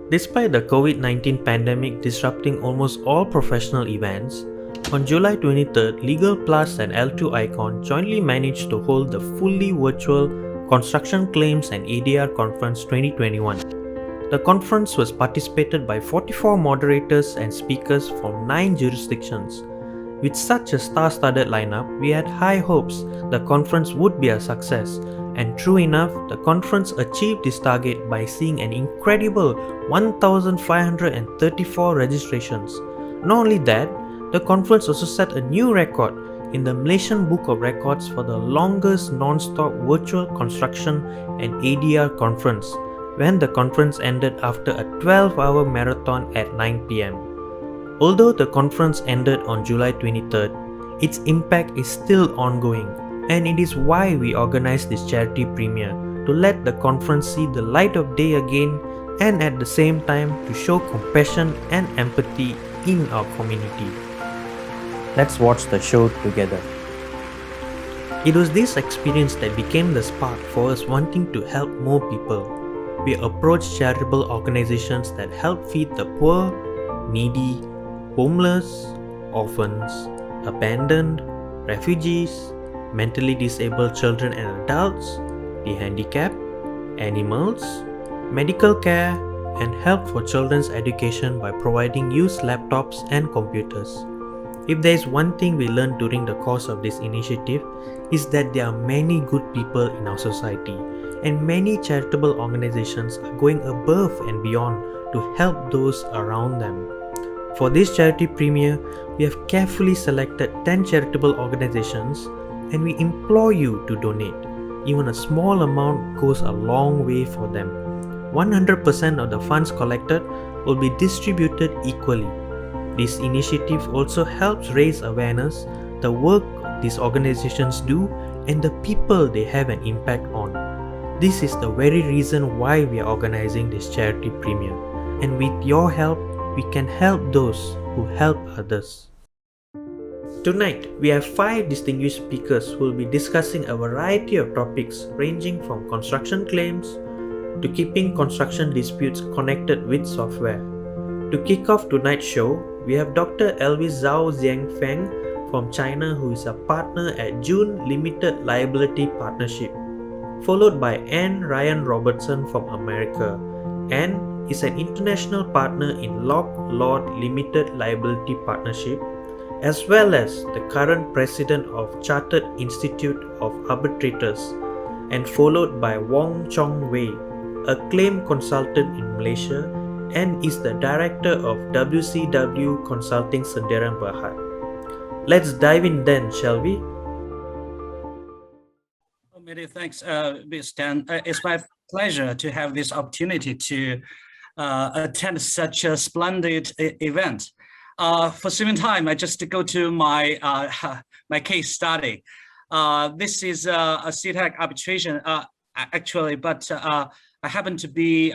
Despite the COVID-19 pandemic disrupting almost all professional events, on July 23rd, Legal Plus and L2 Icon jointly managed to hold the fully virtual Construction Claims and ADR Conference 2021. The conference was participated by 44 moderators and speakers from 9 jurisdictions. With such a star-studded lineup, we had high hopes the conference would be a success, and true enough, the conference achieved its target by seeing an incredible 1,534 registrations. Not only that, the conference also set a new record in the Malaysian Book of Records for the longest non-stop virtual construction and ADR conference, when the conference ended after a 12-hour marathon at 9 p.m. Although the conference ended on July 23rd, its impact is still ongoing, and it is why we organized this charity premiere to let the conference see the light of day again, and at the same time to show compassion and empathy in our community. Let's watch the show together. It was this experience that became the spark for us wanting to help more people. We approached charitable organizations that help feed the poor, needy, homeless, orphans, abandoned, refugees, mentally disabled children and adults, the handicapped, animals, medical care, and help for children's education by providing used laptops and computers. If there is one thing we learned during the course of this initiative, is that there are many good people in our society, and many charitable organizations are going above and beyond to help those around them. For this charity premiere, we have carefully selected 10 charitable organizations, and we implore you to donate. Even a small amount goes a long way for them. 100% of the funds collected will be distributed equally. This initiative also helps raise awareness, the work these organizations do, and the people they have an impact on. This is the very reason why we are organizing this charity premiere, and with your help, we can help those who help others. Tonight, we have 5 distinguished speakers who will be discussing a variety of topics ranging from construction claims to keeping construction disputes connected with software. To kick off tonight's show, we have Dr. Elvis Zhou Feng from China, who is a partner at June Limited Liability Partnership, followed by Anne Ryan Robertson from America. Anne is an international partner in Lock Lord Limited Liability Partnership, as well as the current president of Chartered Institute of Arbitrators, and followed by Wong Chong Wei, a claim consultant in Malaysia and is the director of WCW Consulting Sendirian Berhad. Let's dive in then, shall we? Many thanks, Stan. It's my pleasure to have this opportunity to attend such a splendid event. For some time, I just go to my my case study. This is a CTAC arbitration, actually, but I happen to be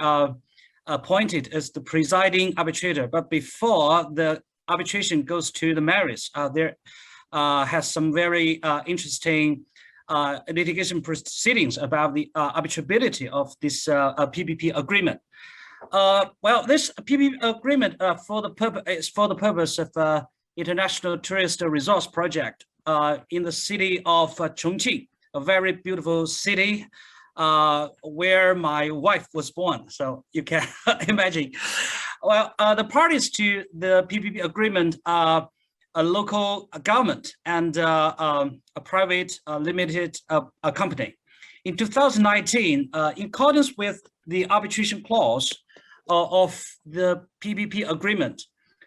appointed as the presiding arbitrator. But before the arbitration goes to the merits, there has some very interesting litigation proceedings about the arbitrability of this PPP agreement. Well, this PPP agreement is for the purpose of International Tourist Resource Project in the city of Chongqing, a very beautiful city where my wife was born. So you can imagine. Well, the parties to the PPP agreement are a local government and a private limited company. In 2019, in accordance with the arbitration clause of the PPP agreement,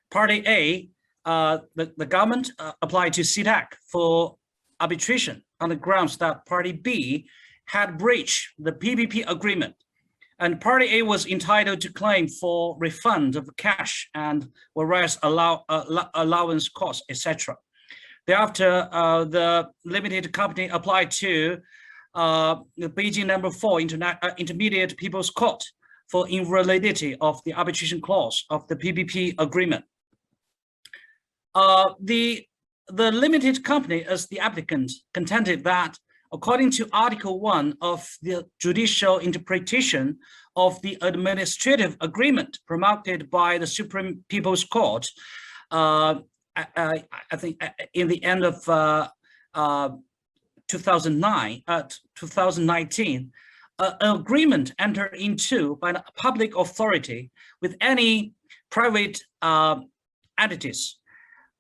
Party A, the government applied to CTAC for arbitration on the grounds that Party B had breached the PPP agreement, and Party A was entitled to claim for refund of cash and various allowance costs, etc. Thereafter, the limited company applied to the Beijing No. 4 Intermediate People's Court for invalidity of the arbitration clause of the PPP agreement. The limited company, as the applicant, contended that According to Article 1 of the judicial interpretation of the administrative agreement promoted by the Supreme People's Court, I think in the end of 2019, an agreement entered into by a public authority with any private entities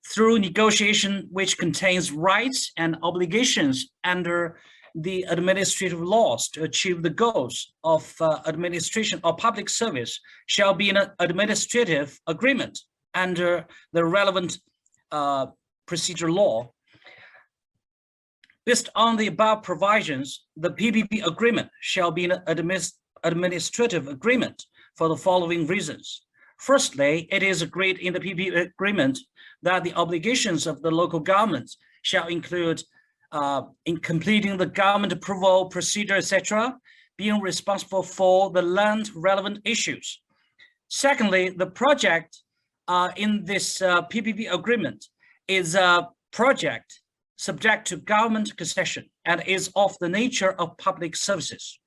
through negotiation which contains rights and obligations under the administrative laws to achieve the goals of administration or public service shall be an administrative agreement under the relevant procedure law. Based on the above provisions, the PPP agreement shall be an administrative agreement for the following reasons. Firstly, it is agreed in the PPP agreement that the obligations of the local governments shall include in completing the government approval procedure, etc., being responsible for the land relevant issues. Secondly, the project in this PPP agreement is a project subject to government concession and is of the nature of public services.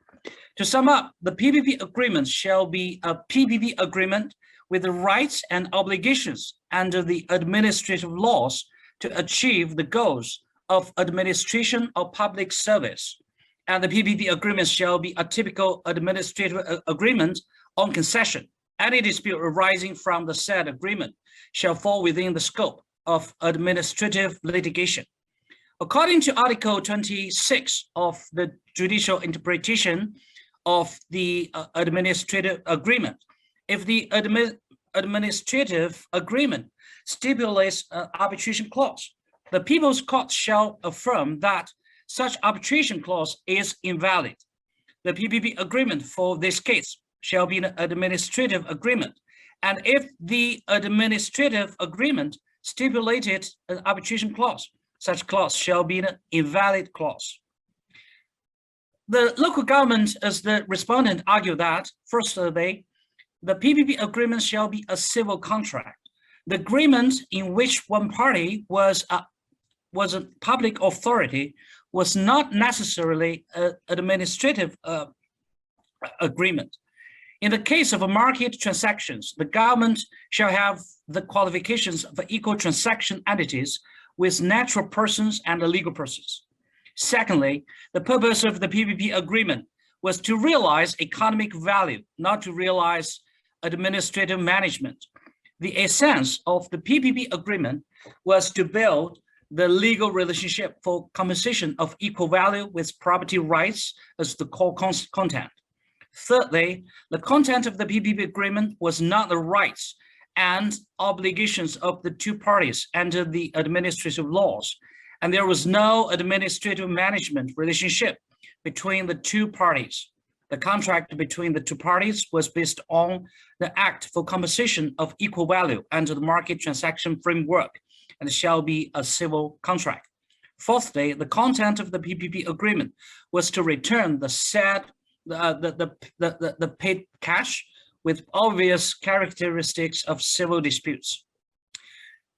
To sum up, the PPP agreement shall be a PPP agreement with the rights and obligations under the administrative laws to achieve the goals of administration or public service. And the PPP agreement shall be a typical administrative agreement on concession. Any dispute arising from the said agreement shall fall within the scope of administrative litigation. According to Article 26 of the judicial interpretation of the administrative agreement, if the administrative agreement stipulates an arbitration clause, the People's Court shall affirm that such arbitration clause is invalid. The PPP agreement for this case shall be an administrative agreement, and if the administrative agreement stipulated an arbitration clause, such clause shall be an invalid clause. The local government, as the respondent, argue that, firstly, the PPP agreement shall be a civil contract. The agreement in which one party was a public authority was not necessarily an administrative agreement. In the case of market transactions, the government shall have the qualifications of equal transaction entities with natural persons and legal persons. Secondly, the purpose of the PPP agreement was to realize economic value, not to realize administrative management. The essence of the PPP agreement was to build the legal relationship for compensation of equal value with property rights as the core content. Thirdly, the content of the PPP agreement was not the rights and obligations of the two parties under the administrative laws, and there was no administrative management relationship between the two parties. The contract between the two parties was based on the Act for Compensation of Equal Value under the Market Transaction Framework and shall be a civil contract. Fourthly, the content of the PPP agreement was to return the paid cash with obvious characteristics of civil disputes.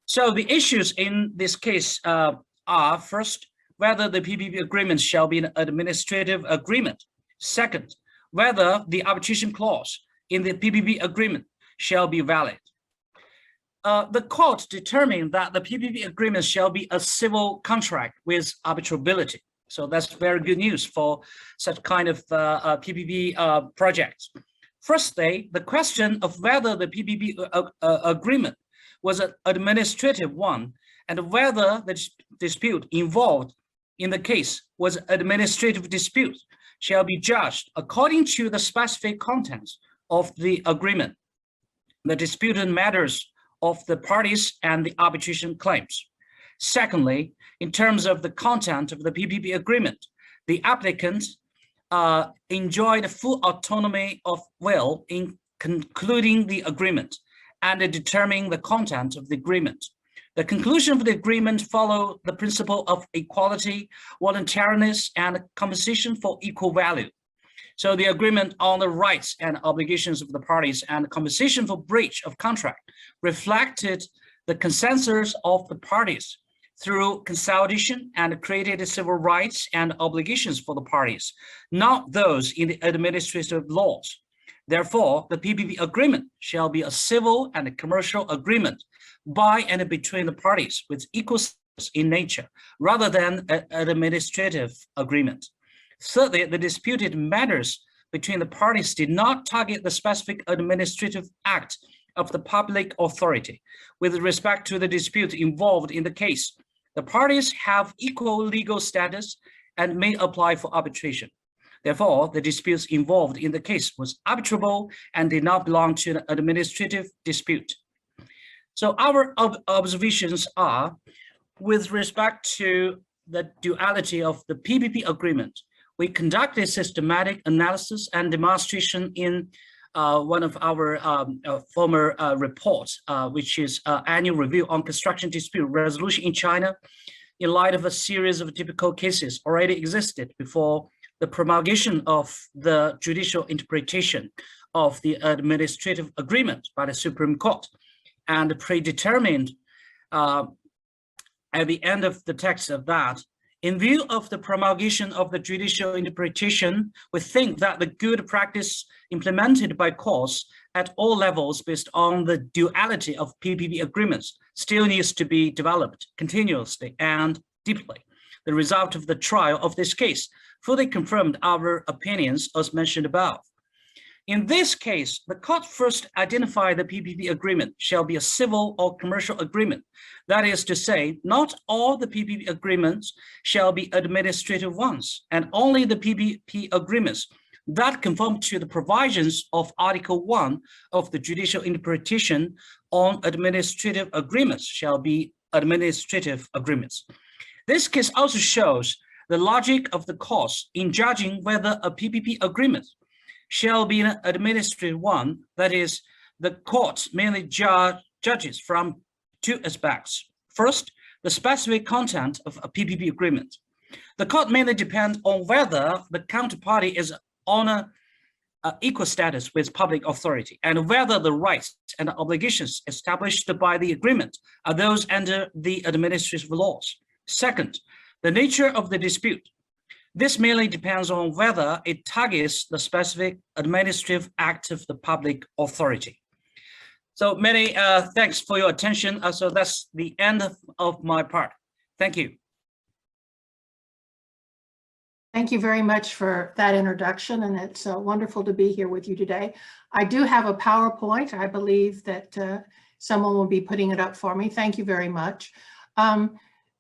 So the issues in this case are, first, whether the PPP agreement shall be an administrative agreement. Second, whether the arbitration clause in the PPP agreement shall be valid. The court determined that the PPP agreement shall be a civil contract with arbitrability. So that's very good news for such kind of PPP projects. Firstly, the question of whether the PPP agreement was an administrative one and whether the dispute involved in the case was an administrative dispute shall be judged according to the specific contents of the agreement, the disputed matters of the parties and the arbitration claims. Secondly, in terms of the content of the PPP agreement, the applicant enjoyed full autonomy of will in concluding the agreement and determining the content of the agreement. The conclusion of the agreement followed the principle of equality, voluntariness, and compensation for equal value. So the agreement on the rights and obligations of the parties and compensation for breach of contract reflected the consensus of the parties. through consultation and created civil rights and obligations for the parties, not those in the administrative laws. Therefore, the PPP agreement shall be a civil and a commercial agreement by and between the parties with equal status in nature, rather than an administrative agreement. Thirdly, the disputed matters between the parties did not target the specific administrative act of the public authority. With respect to the dispute involved in the case, the parties have equal legal status and may apply for arbitration. Therefore, the disputes involved in the case was arbitrable and did not belong to an administrative dispute. So our observations are, with respect to the duality of the PPP agreement, we conducted systematic analysis and demonstration in one of our former reports, which is Annual Review on Construction Dispute Resolution in China, in light of a series of typical cases already existed before the promulgation of the judicial interpretation of the administrative agreement by the Supreme Court, and predetermined at the end of the text of that. In view of the promulgation of the judicial interpretation, we think that the good practice implemented by courts at all levels based on the duality of PPP agreements still needs to be developed continuously and deeply. The result of the trial of this case fully confirmed our opinions as mentioned above. In this case, the court first identified the PPP agreement shall be a civil or commercial agreement. That is to say, not all the PPP agreements shall be administrative ones, and only the PPP agreements that conform to the provisions of Article 1 of the Judicial Interpretation on Administrative Agreements shall be administrative agreements. This case also shows the logic of the courts in judging whether a PPP agreement shall be an administrative one. That is, the court mainly judges from two aspects. First, the specific content of a PPP agreement. The court mainly depends on whether the counterparty is on an equal status with public authority, and whether the rights and obligations established by the agreement are those under the administrative laws. Second, the nature of the dispute. This mainly depends on whether it targets the specific administrative act of the public authority. So many thanks for your attention. So that's the end of my part. Thank you. Thank you very much for that introduction, and it's wonderful to be here with you today. I do have a PowerPoint. I believe that someone will be putting it up for me. Thank you very much.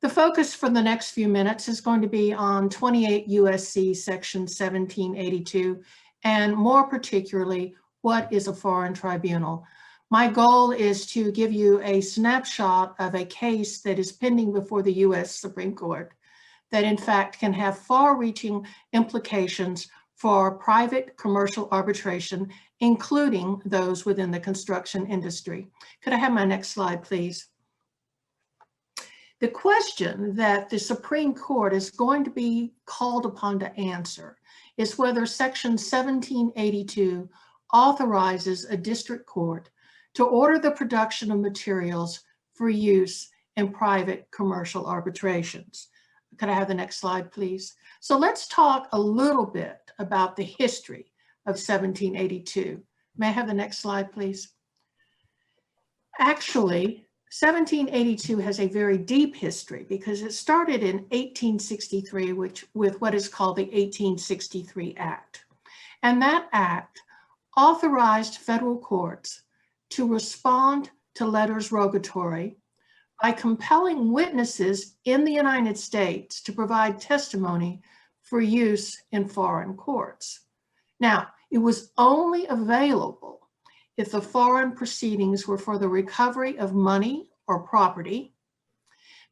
The focus for the next few minutes is going to be on 28 U.S.C. Section 1782, and more particularly, what is a foreign tribunal? My goal is to give you a snapshot of a case that is pending before the U.S. Supreme Court that in fact can have far-reaching implications for private commercial arbitration, including those within the construction industry. Could I have my next slide, please? The question that the Supreme Court is going to be called upon to answer is whether Section 1782 authorizes a district court to order the production of materials for use in private commercial arbitrations. Could I have the next slide, please? So let's talk a little bit about the history of 1782. May I have the next slide, please? Actually, 1782 has a very deep history because it started in 1863, with what is called the 1863 Act. And that act authorized federal courts to respond to letters rogatory by compelling witnesses in the United States to provide testimony for use in foreign courts. Now, it was only available if the foreign proceedings were for the recovery of money or property.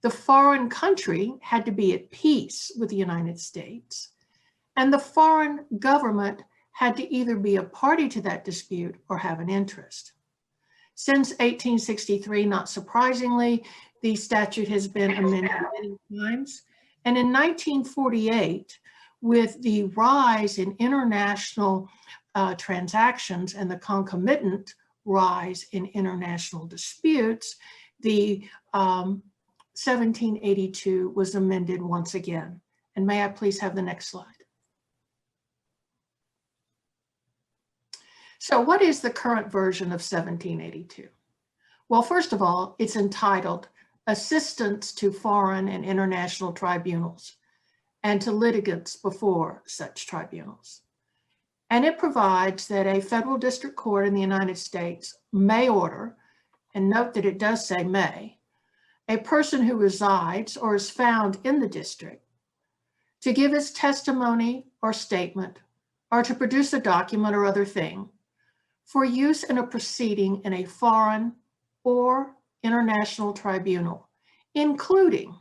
The foreign country had to be at peace with the United States, and the foreign government had to either be a party to that dispute or have an interest. Since 1863, not surprisingly, the statute has been amended many times. And in 1948, with the rise in international transactions and the concomitant rise in international disputes, the 1782 was amended once again. And may I please have the next slide? So what is the current version of 1782? Well, first of all, it's entitled Assistance to Foreign and International Tribunals and to Litigants Before Such Tribunals. And it provides that a federal district court in the United States may order, and note that it does say may, a person who resides or is found in the district to give his testimony or statement or to produce a document or other thing for use in a proceeding in a foreign or international tribunal, including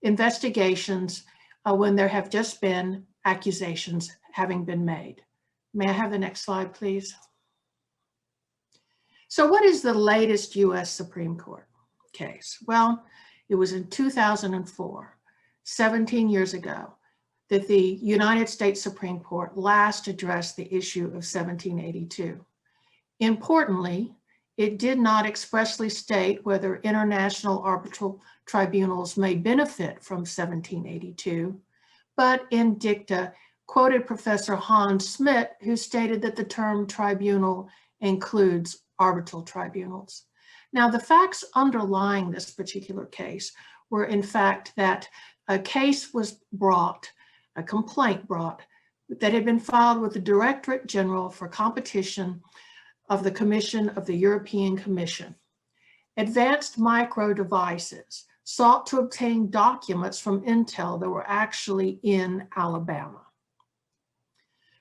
investigations when there have just been accusations having been made. May I have the next slide, please? So what is the latest US Supreme Court case? Well, it was in 2004, 17 years ago, that the United States Supreme Court last addressed the issue of 1782. Importantly, it did not expressly state whether international arbitral tribunals may benefit from 1782, but in dicta quoted Professor Hans Smit, who stated that the term tribunal includes arbitral tribunals. Now, the facts underlying this particular case were, in fact, that a case was brought, a complaint brought, that had been filed with the Directorate General for Competition of the Commission of the European Commission. Advanced Micro Devices sought to obtain documents from Intel that were actually in Alabama.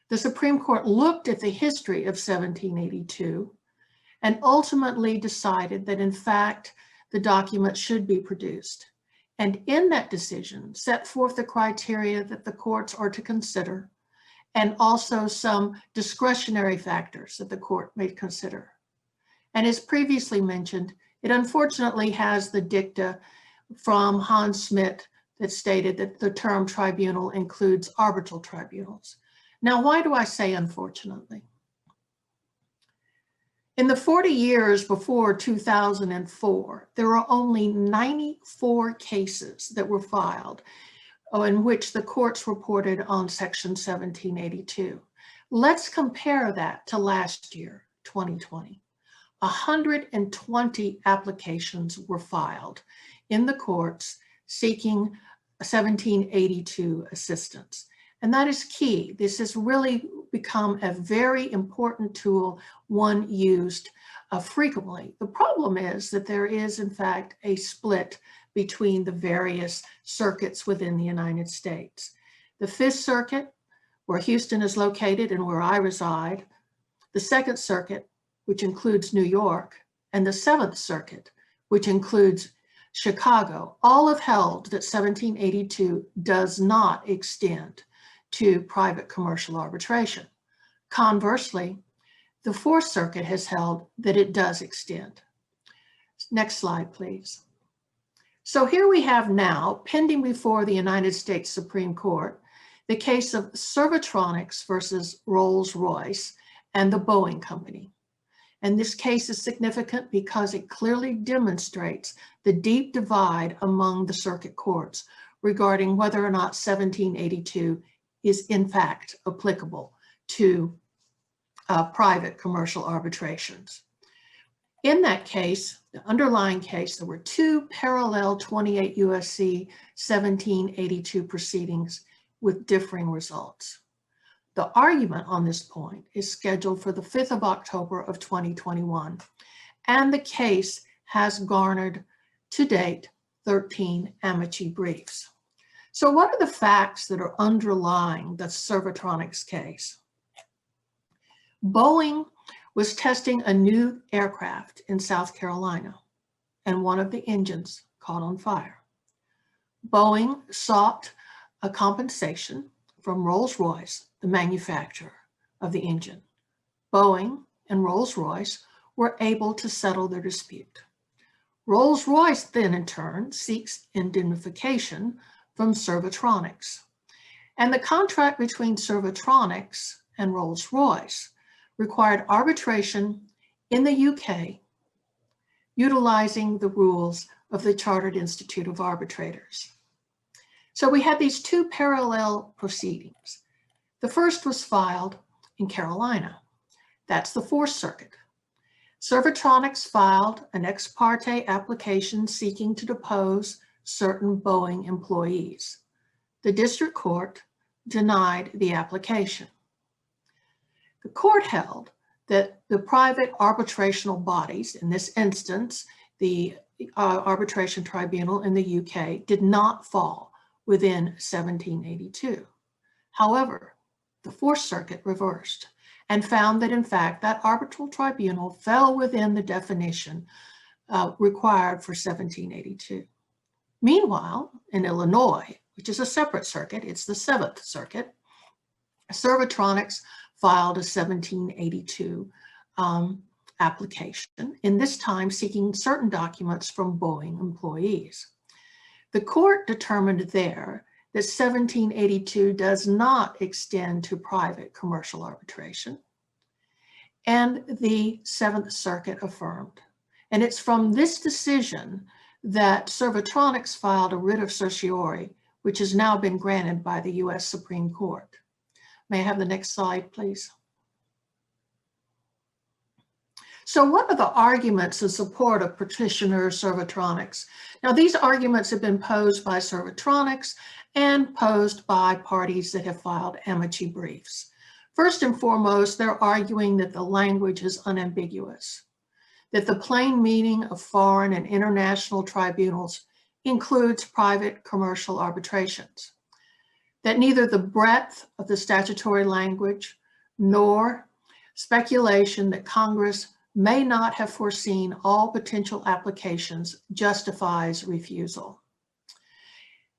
The Supreme Court looked at the history of 1782 and ultimately decided that, in fact, the documents should be produced. And in that decision, set forth the criteria that the courts are to consider and also some discretionary factors that the court may consider. And as previously mentioned, it unfortunately has the dicta from Hans Smit that stated that the term tribunal includes arbitral tribunals. Now, why do I say unfortunately? In the 40 years before 2004, there were only 94 cases that were filed in which the courts reported on Section 1782. Let's compare that to last year, 2020. 120 applications were filed in the courts seeking 1782 assistance. And that is key. This has really become a very important tool, one used frequently. The problem is that there is, in fact, a split between the various circuits within the United States. The Fifth Circuit, where Houston is located and where I reside, the Second Circuit, which includes New York, and the Seventh Circuit, which includes Chicago, all have held that 1782 does not extend to private commercial arbitration. Conversely, the Fourth Circuit has held that it does extend. Next slide, please. So here we have now, pending before the United States Supreme Court, the case of Servotronics versus Rolls-Royce and the Boeing Company. And this case is significant because it clearly demonstrates the deep divide among the circuit courts regarding whether or not 1782 is in fact applicable to private commercial arbitrations. In that case, the underlying case, there were two parallel 28 U.S.C. 1782 proceedings with differing results. The argument on this point is scheduled for the 5th of October of 2021, and the case has garnered to date 13 amici briefs. So what are the facts that are underlying the Servotronics case? Boeing was testing a new aircraft in South Carolina, and one of the engines caught on fire. Boeing sought a compensation from Rolls-Royce, the manufacturer of the engine. Boeing and Rolls-Royce were able to settle their dispute. Rolls-Royce then in turn seeks indemnification from Servotronics. And the contract between Servotronics and Rolls-Royce required arbitration in the UK utilizing the rules of the Chartered Institute of Arbitrators. So we had these two parallel proceedings. The first was filed in Carolina. That's the Fourth Circuit. Servotronics filed an ex parte application seeking to depose certain Boeing employees. The district court denied the application. The court held that the private arbitrational bodies, in this instance, the Arbitration Tribunal in the UK, did not fall within 1782. However, the Fourth Circuit reversed and found that, in fact, that arbitral tribunal fell within the definition required for 1782. Meanwhile, in Illinois, which is a separate circuit, it's the Seventh Circuit, Servotronics filed a 1782 application, in this time seeking certain documents from Boeing employees. The court determined there that 1782 does not extend to private commercial arbitration, and the Seventh Circuit affirmed. And it's from this decision that Servotronics filed a writ of certiorari, which has now been granted by the US Supreme Court. May I have the next slide, please? So what are the arguments in support of petitioner Servotronics? Now, these arguments have been posed by Servotronics and posed by parties that have filed amici briefs. First and foremost, they're arguing that the language is unambiguous, that the plain meaning of foreign and international tribunals includes private commercial arbitrations, that neither the breadth of the statutory language nor speculation that Congress may not have foreseen all potential applications justifies refusal.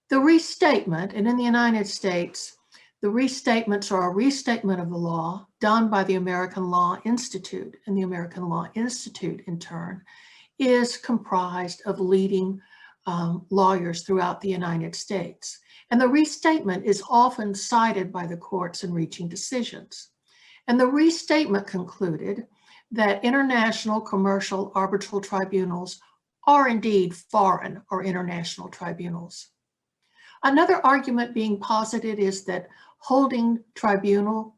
The restatement, and in the United States, the restatements are a restatement of the law done by the American Law Institute, and the American Law Institute, in turn, is comprised of leading lawyers throughout the United States. And the restatement is often cited by the courts in reaching decisions. And the restatement concluded that international commercial arbitral tribunals are indeed foreign or international tribunals. Another argument being posited is that holding tribunal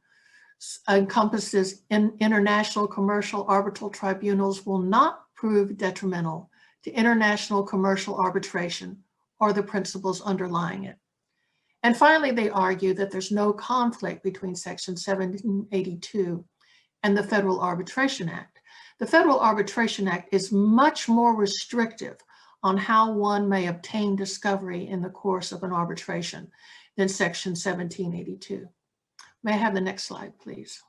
encompasses international commercial arbitral tribunals will not prove detrimental to international commercial arbitration or the principles underlying it. And finally, they argue that there's no conflict between Section 1782 and the Federal Arbitration Act. The Federal Arbitration Act is much more restrictive on how one may obtain discovery in the course of an arbitration than Section 1782. May I have the next slide, please?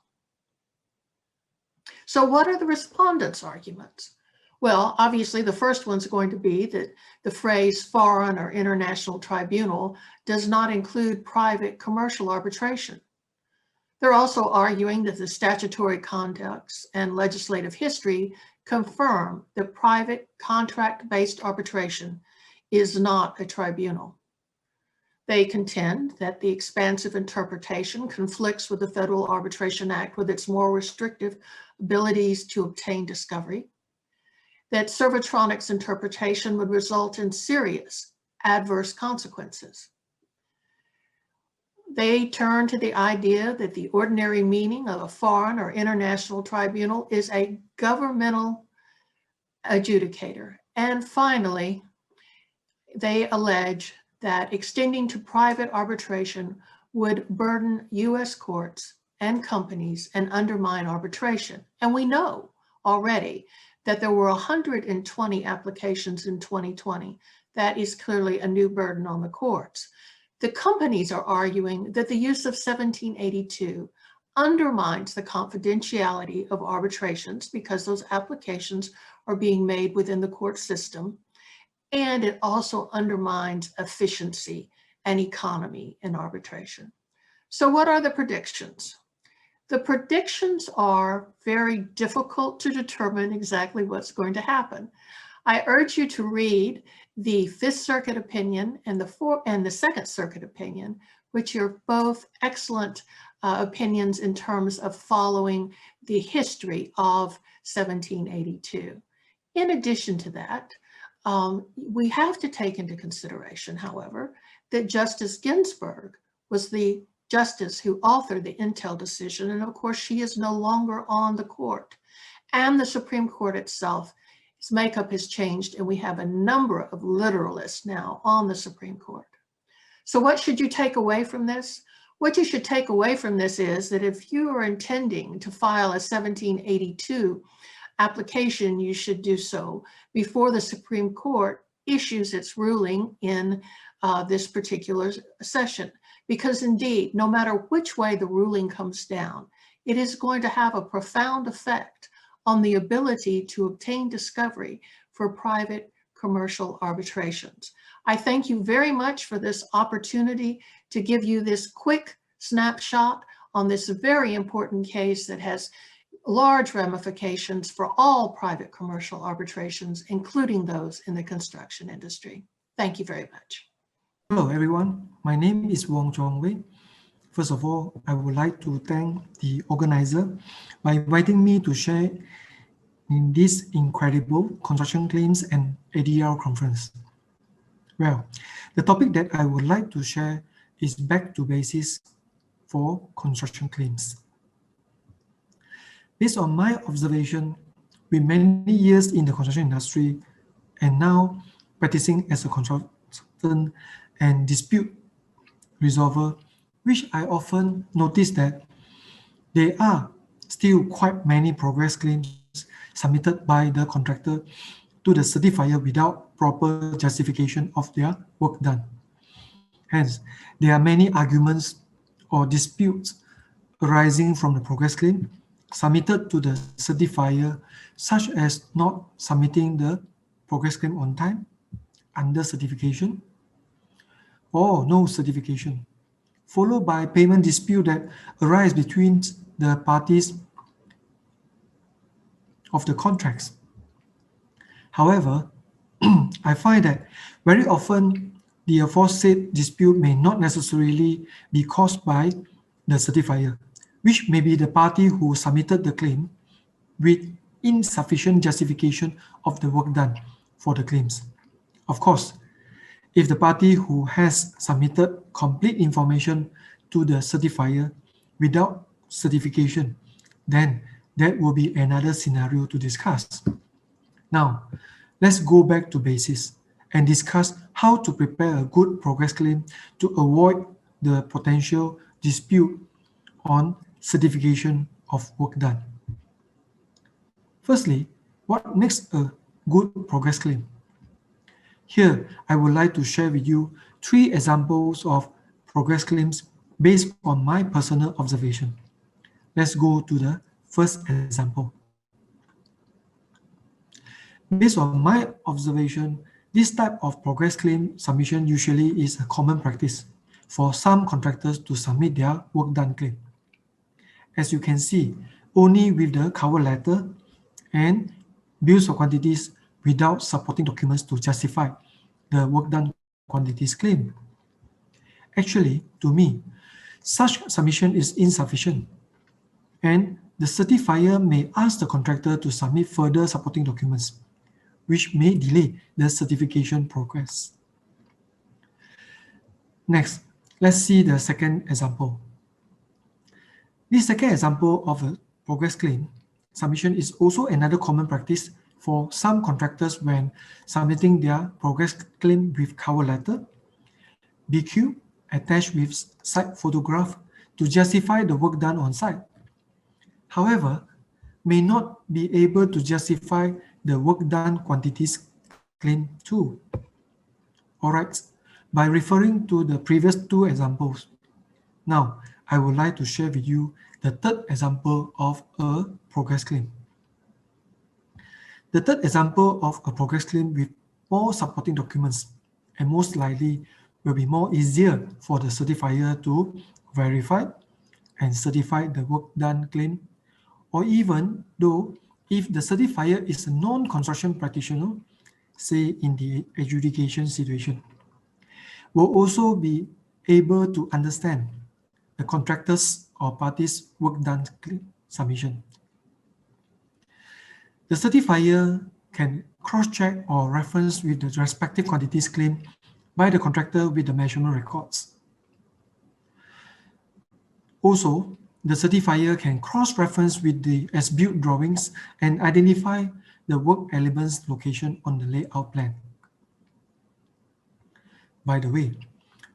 So what are the respondents' arguments? Well, obviously, the first one's going to be that the phrase foreign or international tribunal does not include private commercial arbitration. They're also arguing that the statutory context and legislative history confirm that private contract-based arbitration is not a tribunal. They contend that the expansive interpretation conflicts with the Federal Arbitration Act with its more restrictive abilities to obtain discovery, that Servotronics' interpretation would result in serious adverse consequences. They turn to the idea that the ordinary meaning of a foreign or international tribunal is a governmental adjudicator. And finally, they allege that extending to private arbitration would burden US courts and companies and undermine arbitration. And we know already that there were 120 applications in 2020. That is clearly a new burden on the courts. The companies are arguing that the use of 1782 undermines the confidentiality of arbitrations because those applications are being made within the court system, and it also undermines efficiency and economy in arbitration. So what are the predictions? The predictions are very difficult to determine exactly what's going to happen. I urge you to read the Fifth Circuit opinion and the Second Circuit opinion, which are both excellent opinions in terms of following the history of 1782. In addition to that, we have to take into consideration, however, that Justice Ginsburg was the justice who authored the Intel decision, and of course she is no longer on the court. And the Supreme Court itself, its makeup has changed, and we have a number of literalists now on the Supreme Court. So what should you take away from this? What you should take away from this is that if you are intending to file a 1782 application, you should do so before the Supreme Court issues its ruling in this particular session. Because indeed, no matter which way the ruling comes down, it is going to have a profound effect on the ability to obtain discovery for private commercial arbitrations. I thank you very much for this opportunity to give you this quick snapshot on this very important case that has large ramifications for all private commercial arbitrations, including those in the construction industry. Thank you very much. Hello, everyone. My name is Wong Chong Wei. First of all, I would like to thank the organizer by inviting me to share in this incredible Construction Claims and ADR Conference. Well, the topic that I would like to share is back to basics for construction claims. Based on my observation, with many years in the construction industry and now practicing as a consultant and dispute resolver, which I often notice that there are still quite many progress claims submitted by the contractor to the certifier without proper justification of their work done. Hence, there are many arguments or disputes arising from the progress claim submitted to the certifier, such as not submitting the progress claim on time, under certification, or no certification, followed by payment dispute that arise between the parties of the contracts. However, I find that very often the aforesaid dispute may not necessarily be caused by the certifier, which may be the party who submitted the claim with insufficient justification of the work done for the claims. Of course, if the party who has submitted complete information to the certifier without certification, then that will be another scenario to discuss. Now, let's go back to basics and discuss how to prepare a good progress claim to avoid the potential dispute on certification of work done. Firstly, what makes a good progress claim? Here, I would like to share with you 3 examples of progress claims based on my personal observation. Let's go to the first example. Based on my observation, this type of progress claim submission usually is a common practice for some contractors to submit their work done claim. As you can see, only with the cover letter and bills of quantities without supporting documents to justify the work done quantities claim. Actually, to me, such submission is insufficient, and the certifier may ask the contractor to submit further supporting documents, which may delay the certification progress. Next, let's see the second example. This second example of a progress claim submission is also another common practice for some contractors when submitting their progress claim with cover letter, BQ attached with site photograph to justify the work done on site. However, may not be able to justify the work done quantities claim too. Alright, by referring to the previous 2 examples, now I would like to share with you the third example of a progress claim. The third example of a progress claim with more supporting documents and most likely will be more easier for the certifier to verify and certify the work done claim, or even though if the certifier is a non-construction practitioner, say in the adjudication situation, will also be able to understand the contractor's or party's work done claim submission. The certifier can cross-check or reference with the respective quantities claimed by the contractor with the measurement records. Also, the certifier can cross-reference with the as-built drawings and identify the work element's location on the layout plan. By the way,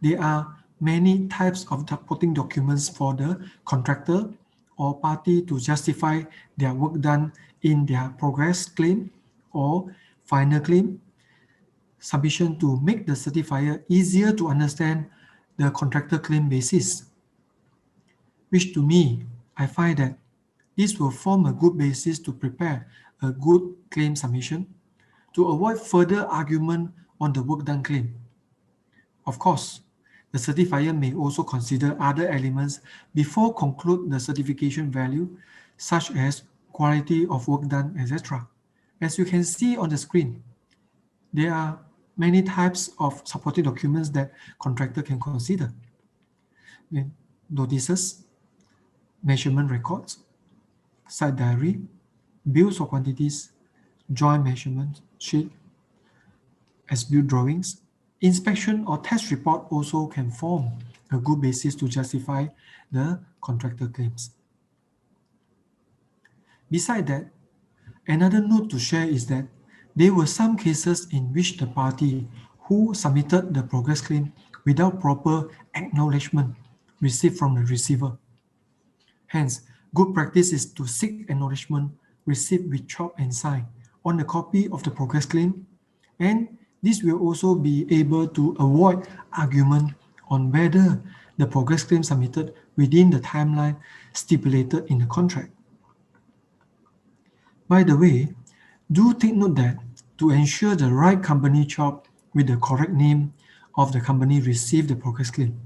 there are many types of supporting documents for the contractor or party to justify their work done in their progress claim or final claim submission to make the certifier easier to understand the contractor claim basis. Which to me, I find that this will form a good basis to prepare a good claim submission to avoid further argument on the work done claim. Of course, the certifier may also consider other elements before conclude the certification value, such as quality of work done, etc. As you can see on the screen, there are many types of supporting documents that contractor can consider. Notices, measurement records, site diary, bills of quantities, joint measurement sheet, as-built drawings. Inspection or test report also can form a good basis to justify the contractor claims. Besides that, another note to share is that there were some cases in which the party who submitted the progress claim without proper acknowledgement received from the receiver. Hence, good practice is to seek acknowledgement received with chop and sign on a copy of the progress claim, and this will also be able to avoid argument on whether the progress claim submitted within the timeline stipulated in the contract. By the way, do take note that to ensure the right company chop with the correct name of the company received the progress claim.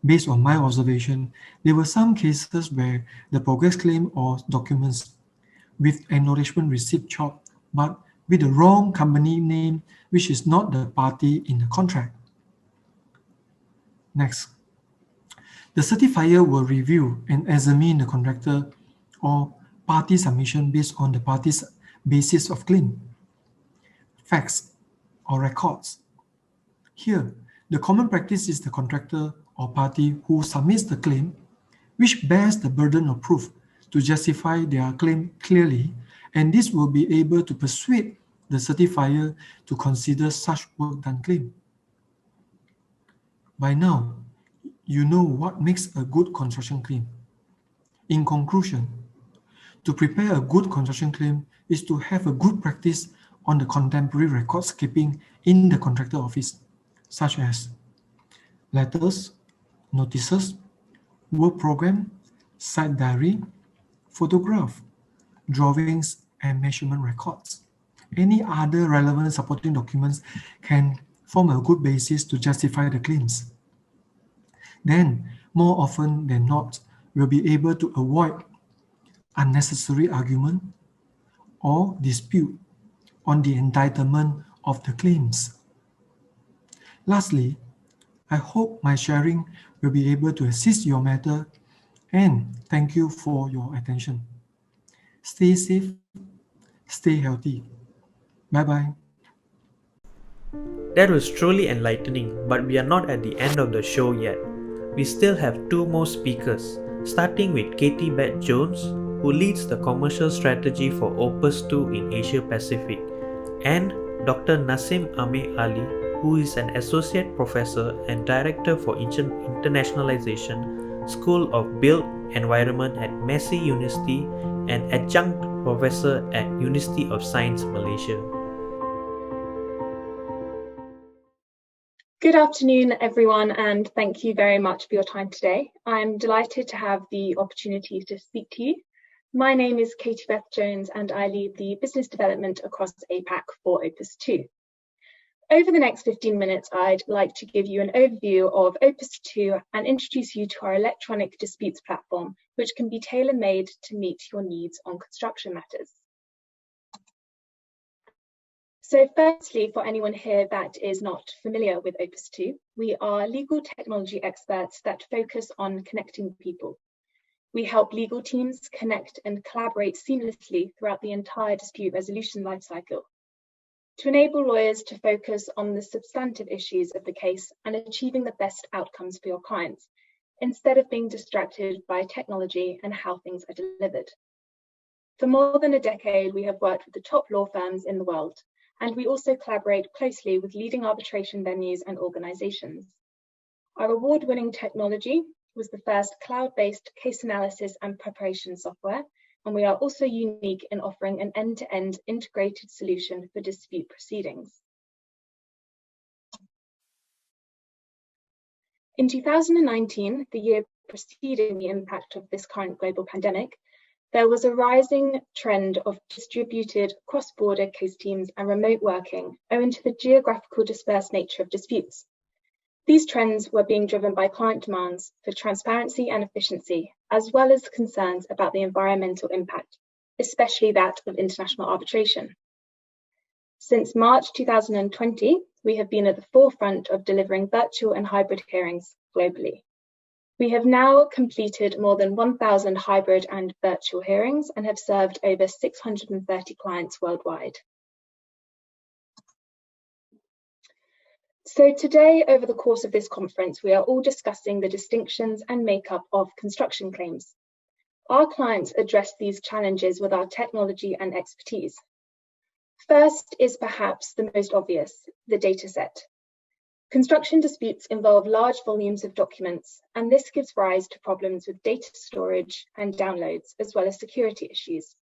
Based on my observation, there were some cases where the progress claim or documents with acknowledgement received chop, but with the wrong company name, which is not the party in the contract. Next, the certifier will review and examine the contractor or party submission based on the party's basis of claim, facts, or records. Here, the common practice is the contractor or party who submits the claim, which bears the burden of proof to justify their claim clearly, and this will be able to persuade the certifier to consider such work done claim. By now, you know what makes a good construction claim. In conclusion, to prepare a good construction claim is to have a good practice on the contemporary records keeping in the contractor office, such as letters, notices, work program, site diary, photograph, drawings, and measurement records. Any other relevant supporting documents can form a good basis to justify the claims. Then, more often than not, we'll be able to avoid unnecessary argument or dispute on the entitlement of the claims. Lastly, I hope my sharing will be able to assist your matter, and thank you for your attention. Stay safe, stay healthy. Bye-bye. That was truly enlightening, but we are not at the end of the show yet. We still have two more speakers, starting with Katie Beth Jones, who leads the commercial strategy for Opus 2 in Asia Pacific, and Dr. Nasim Ame Ali, who is an associate professor and director for internationalization, School of Built Environment at Massey University, and adjunct professor at University of Science Malaysia. Good afternoon, everyone, and thank you very much for your time today. I'm delighted to have the opportunity to speak to you. My name is Katie Beth Jones, and I lead the business development across APAC for Opus 2. Over the next 15 minutes, I'd like to give you an overview of Opus 2 and introduce you to our electronic disputes platform, which can be tailor-made to meet your needs on construction matters. So firstly, for anyone here that is not familiar with Opus 2, we are legal technology experts that focus on connecting people. We help legal teams connect and collaborate seamlessly throughout the entire dispute resolution lifecycle to enable lawyers to focus on the substantive issues of the case and achieving the best outcomes for your clients, instead of being distracted by technology and how things are delivered. For more than a decade, we have worked with the top law firms in the world, and we also collaborate closely with leading arbitration venues and organizations. Our award-winning technology was the first cloud-based case analysis and preparation software, and we are also unique in offering an end-to-end integrated solution for dispute proceedings. In 2019, the year preceding the impact of this current global pandemic, there was a rising trend of distributed cross-border case teams and remote working owing to the geographical dispersed nature of disputes. These trends were being driven by client demands for transparency and efficiency, as well as concerns about the environmental impact, especially that of international arbitration. Since March 2020, we have been at the forefront of delivering virtual and hybrid hearings globally. We have now completed more than 1,000 hybrid and virtual hearings and have served over 630 clients worldwide. So today, over the course of this conference, we are all discussing the distinctions and makeup of construction claims. Our clients address these challenges with our technology and expertise. First is perhaps the most obvious, the data set. Construction disputes involve large volumes of documents, and this gives rise to problems with data storage and downloads, as well as security issues.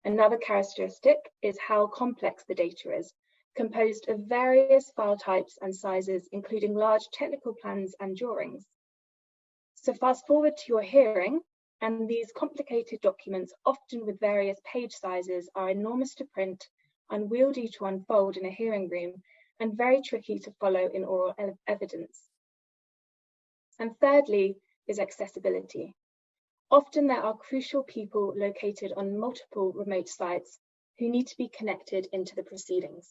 Another characteristic is how complex the data is, composed of various file types and sizes, including large technical plans and drawings. So fast forward to your hearing, and these complicated documents, often with various page sizes, are enormous to print, unwieldy to unfold in a hearing room, and very tricky to follow in oral evidence. And thirdly is accessibility. Often there are crucial people located on multiple remote sites who need to be connected into the proceedings.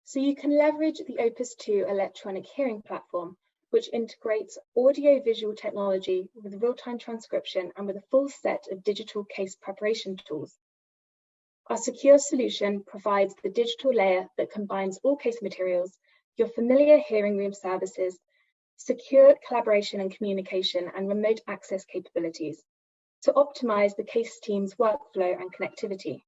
So you can leverage the Opus 2 electronic hearing platform, which integrates audio-visual technology with real-time transcription and with a full set of digital case preparation tools. Our secure solution provides the digital layer that combines all case materials, your familiar hearing room services, secure collaboration and communication, and remote access capabilities to optimize the case team's workflow and connectivity.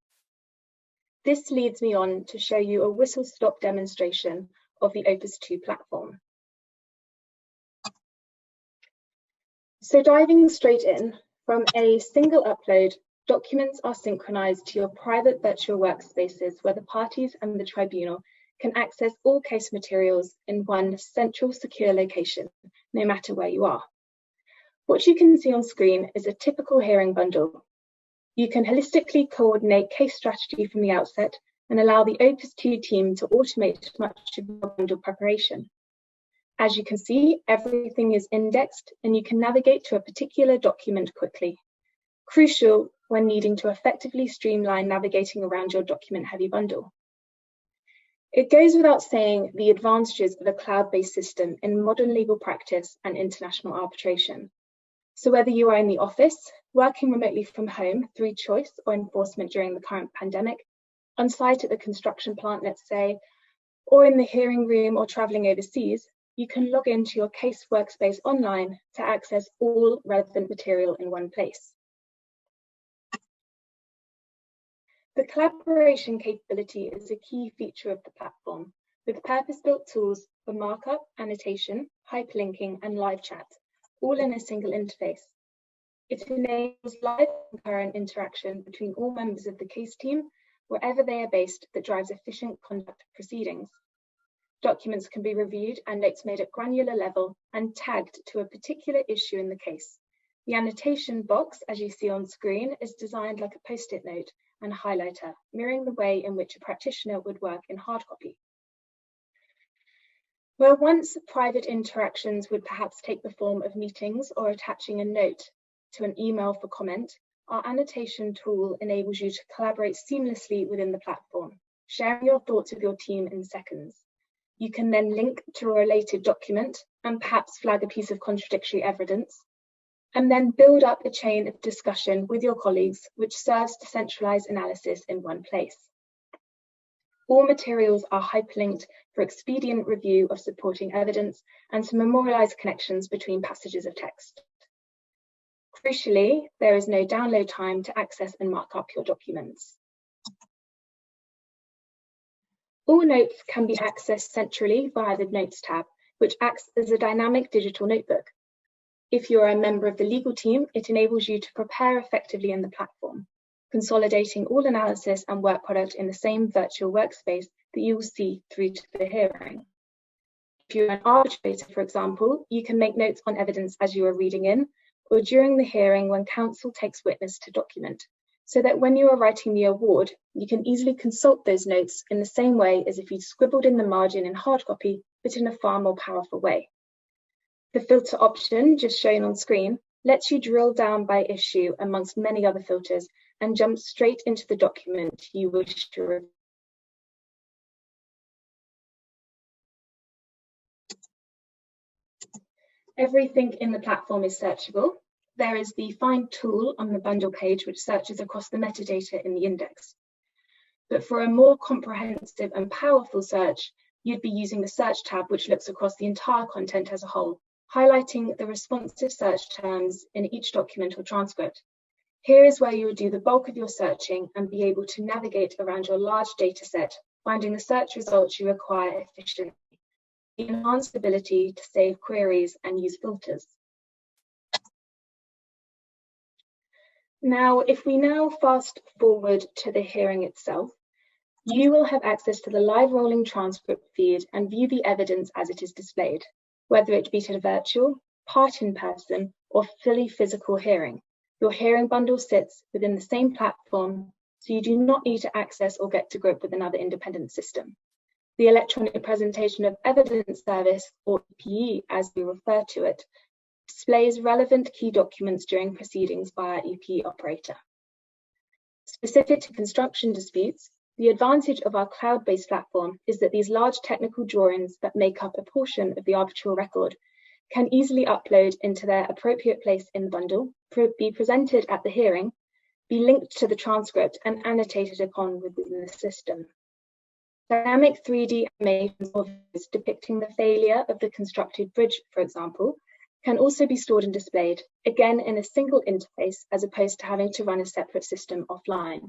This leads me on to show you a whistle-stop demonstration of the Opus 2 platform. So diving straight in, from a single upload, documents are synchronized to your private virtual workspaces where the parties and the tribunal can access all case materials in one central secure location, no matter where you are. What you can see on screen is a typical hearing bundle. You can holistically coordinate case strategy from the outset and allow the Opus 2 team to automate much of your bundle preparation. As you can see, everything is indexed and you can navigate to a particular document quickly. Crucial when needing to effectively streamline navigating around your document-heavy bundle. It goes without saying the advantages of a cloud-based system in modern legal practice and international arbitration. So whether you are in the office, working remotely from home through choice or enforcement during the current pandemic, on site at the construction plant, let's say, or in the hearing room or traveling overseas, you can log into your case workspace online to access all relevant material in one place. The collaboration capability is a key feature of the platform, with purpose-built tools for markup, annotation, hyperlinking, and live chat, all in a single interface. It enables live concurrent interaction between all members of the case team, wherever they are based, that drives efficient conduct of proceedings. Documents can be reviewed and notes made at granular level and tagged to a particular issue in the case. The annotation box, as you see on screen, is designed like a post-it note and highlighter, mirroring the way in which a practitioner would work in hard copy. Where once private interactions would perhaps take the form of meetings or attaching a note to an email for comment, our annotation tool enables you to collaborate seamlessly within the platform, sharing your thoughts with your team in seconds. You can then link to a related document and perhaps flag a piece of contradictory evidence, and then build up a chain of discussion with your colleagues, which serves to centralize analysis in one place. All materials are hyperlinked for expedient review of supporting evidence and to memorialize connections between passages of text. Crucially, there is no download time to access and mark up your documents. All notes can be accessed centrally via the Notes tab, which acts as a dynamic digital notebook. If you're a member of the legal team, it enables you to prepare effectively in the platform, consolidating all analysis and work product in the same virtual workspace that you will see through to the hearing. If you're an arbitrator, for example, you can make notes on evidence as you are reading in, or during the hearing when counsel takes witness to document, so that when you are writing the award, you can easily consult those notes in the same way as if you scribbled in the margin in hard copy, but in a far more powerful way. The filter option, just shown on screen, lets you drill down by issue amongst many other filters and jump straight into the document you wish to review. Everything in the platform is searchable. There is the Find tool on the bundle page, which searches across the metadata in the index. But for a more comprehensive and powerful search, you'd be using the Search tab, which looks across the entire content as a whole, highlighting the responsive search terms in each document or transcript. Here is where you would do the bulk of your searching and be able to navigate around your large data set, finding the search results you require efficiently. The enhanced ability to save queries and use filters. Now, if we now fast forward to the hearing itself, you will have access to the live rolling transcript feed and view the evidence as it is displayed, whether it be to a virtual, part in person, or fully physical hearing. Your hearing bundle sits within the same platform, so you do not need to access or get to grip with another independent system. The Electronic Presentation of Evidence Service, or EPE as we refer to it, displays relevant key documents during proceedings via EPE operator. Specific to construction disputes, the advantage of our cloud-based platform is that these large technical drawings that make up a portion of the arbitral record can easily upload into their appropriate place in the bundle, be presented at the hearing, be linked to the transcript and annotated upon within the system. Dynamic 3D animations of videos depicting the failure of the constructed bridge, for example, can also be stored and displayed, again in a single interface as opposed to having to run a separate system offline.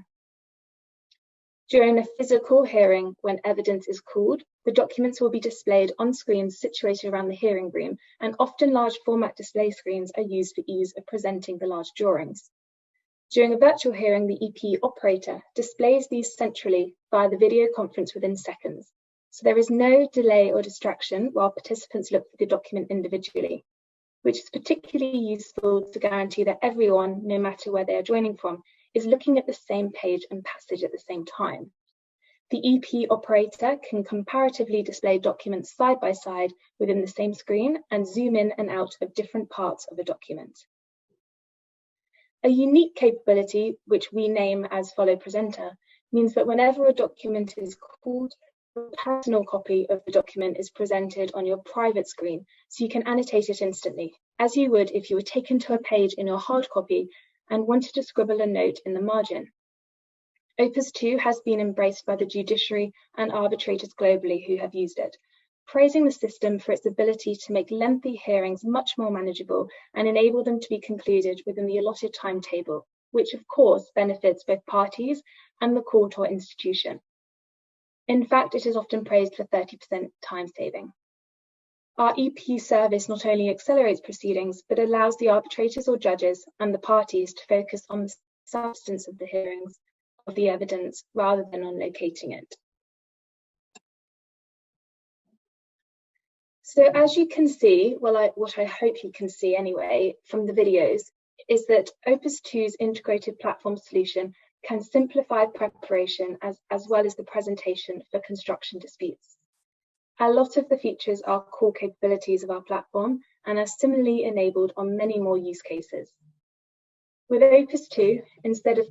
During a physical hearing, when evidence is called, the documents will be displayed on screens situated around the hearing room, and often large format display screens are used for ease of presenting the large drawings. During a virtual hearing, the EPE operator displays these centrally via the video conference within seconds, so there is no delay or distraction while participants look for the document individually, which is particularly useful to guarantee that everyone, no matter where they are joining from, is looking at the same page and passage at the same time. The EPE operator can comparatively display documents side by side within the same screen and zoom in and out of different parts of a document. A unique capability, which we name as Follow Presenter, means that whenever a document is called, a personal copy of the document is presented on your private screen, so you can annotate it instantly, as you would if you were taken to a page in your hard copy and wanted to scribble a note in the margin. Opus 2 has been embraced by the judiciary and arbitrators globally who have used it, praising the system for its ability to make lengthy hearings much more manageable and enable them to be concluded within the allotted timetable, which of course benefits both parties and the court or institution. In fact, it is often praised for 30% time saving. Our EP service not only accelerates proceedings, but allows the arbitrators or judges and the parties to focus on the substance of the hearings of the evidence rather than on locating it. So as you can see, what I hope you can see anyway from the videos, is that Opus 2's integrated platform solution can simplify preparation as well as the presentation for construction disputes. A lot of the features are core capabilities of our platform and are similarly enabled on many more use cases. With Opus 2, instead of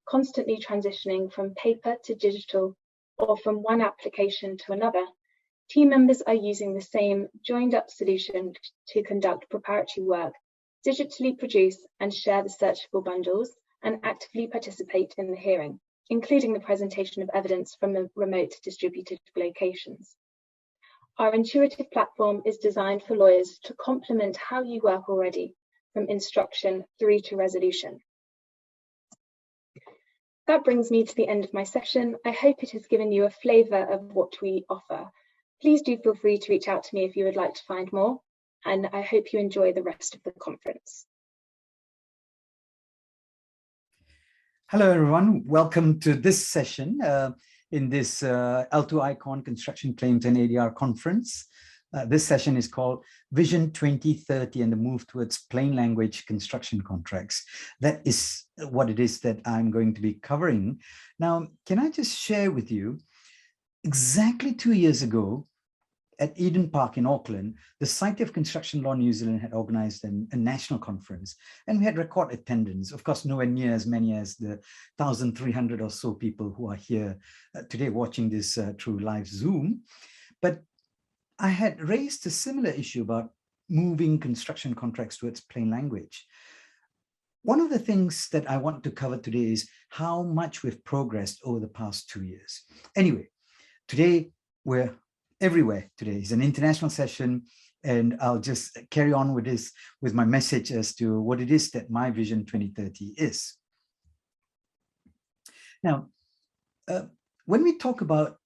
constantly transitioning from paper to digital or from one application to another, team members are using the same joined up solution to conduct preparatory work digitally produce and share the searchable bundles, and actively participate in the hearing, including the presentation of evidence from the remote distributed locations. Our intuitive platform is designed for lawyers to complement how you work already, from instruction through to resolution. That brings me to the end of my session. I hope it has given you a flavour of what we offer. Please do feel free to reach out to me if you would like to find more, and I hope you enjoy the rest of the conference. Hello, everyone. Welcome to this session in this L2ICON Construction Claims and ADR Conference. This session is called Vision 2030 and the Move Towards Plain Language Construction Contracts. That is what it is that I'm going to be covering. Now, can I just share with you, exactly 2 years ago, at Eden Park in Auckland, the Society of Construction Law New Zealand had organized a national conference, and we had record attendance. Of course, nowhere near as many as the 1,300 or so people who are here today watching this through live Zoom. But I had raised a similar issue about moving construction contracts towards plain language. One of the things that I want to cover today is how much we've progressed over the past 2 years. Anyway, today we're everywhere. Today is an international session, and I'll just carry on with this, with my message as to what it is that my Vision 2030 is. Now, when we talk about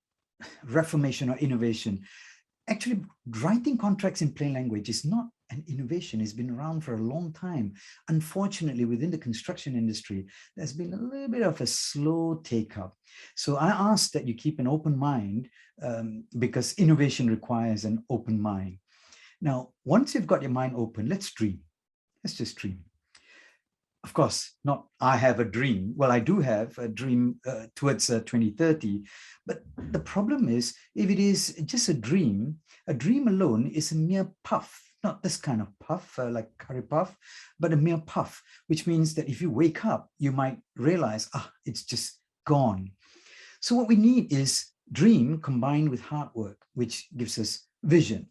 reformation or innovation, actually writing contracts in plain language is not an innovation. It's been around for a long time. Unfortunately, within the construction industry, there's been a little bit of a slow take-up. So I ask that you keep an open mind, because innovation requires an open mind. Now, once you've got your mind open, let's dream. Let's just dream. Of course, not I have a dream. Well, I do have a dream towards 2030. But the problem is, if it is just a dream alone is a mere puff. Not this kind of puff, like curry puff, but a mere puff, which means that if you wake up, you might realize, it's just gone. So what we need is dream combined with hard work, which gives us vision.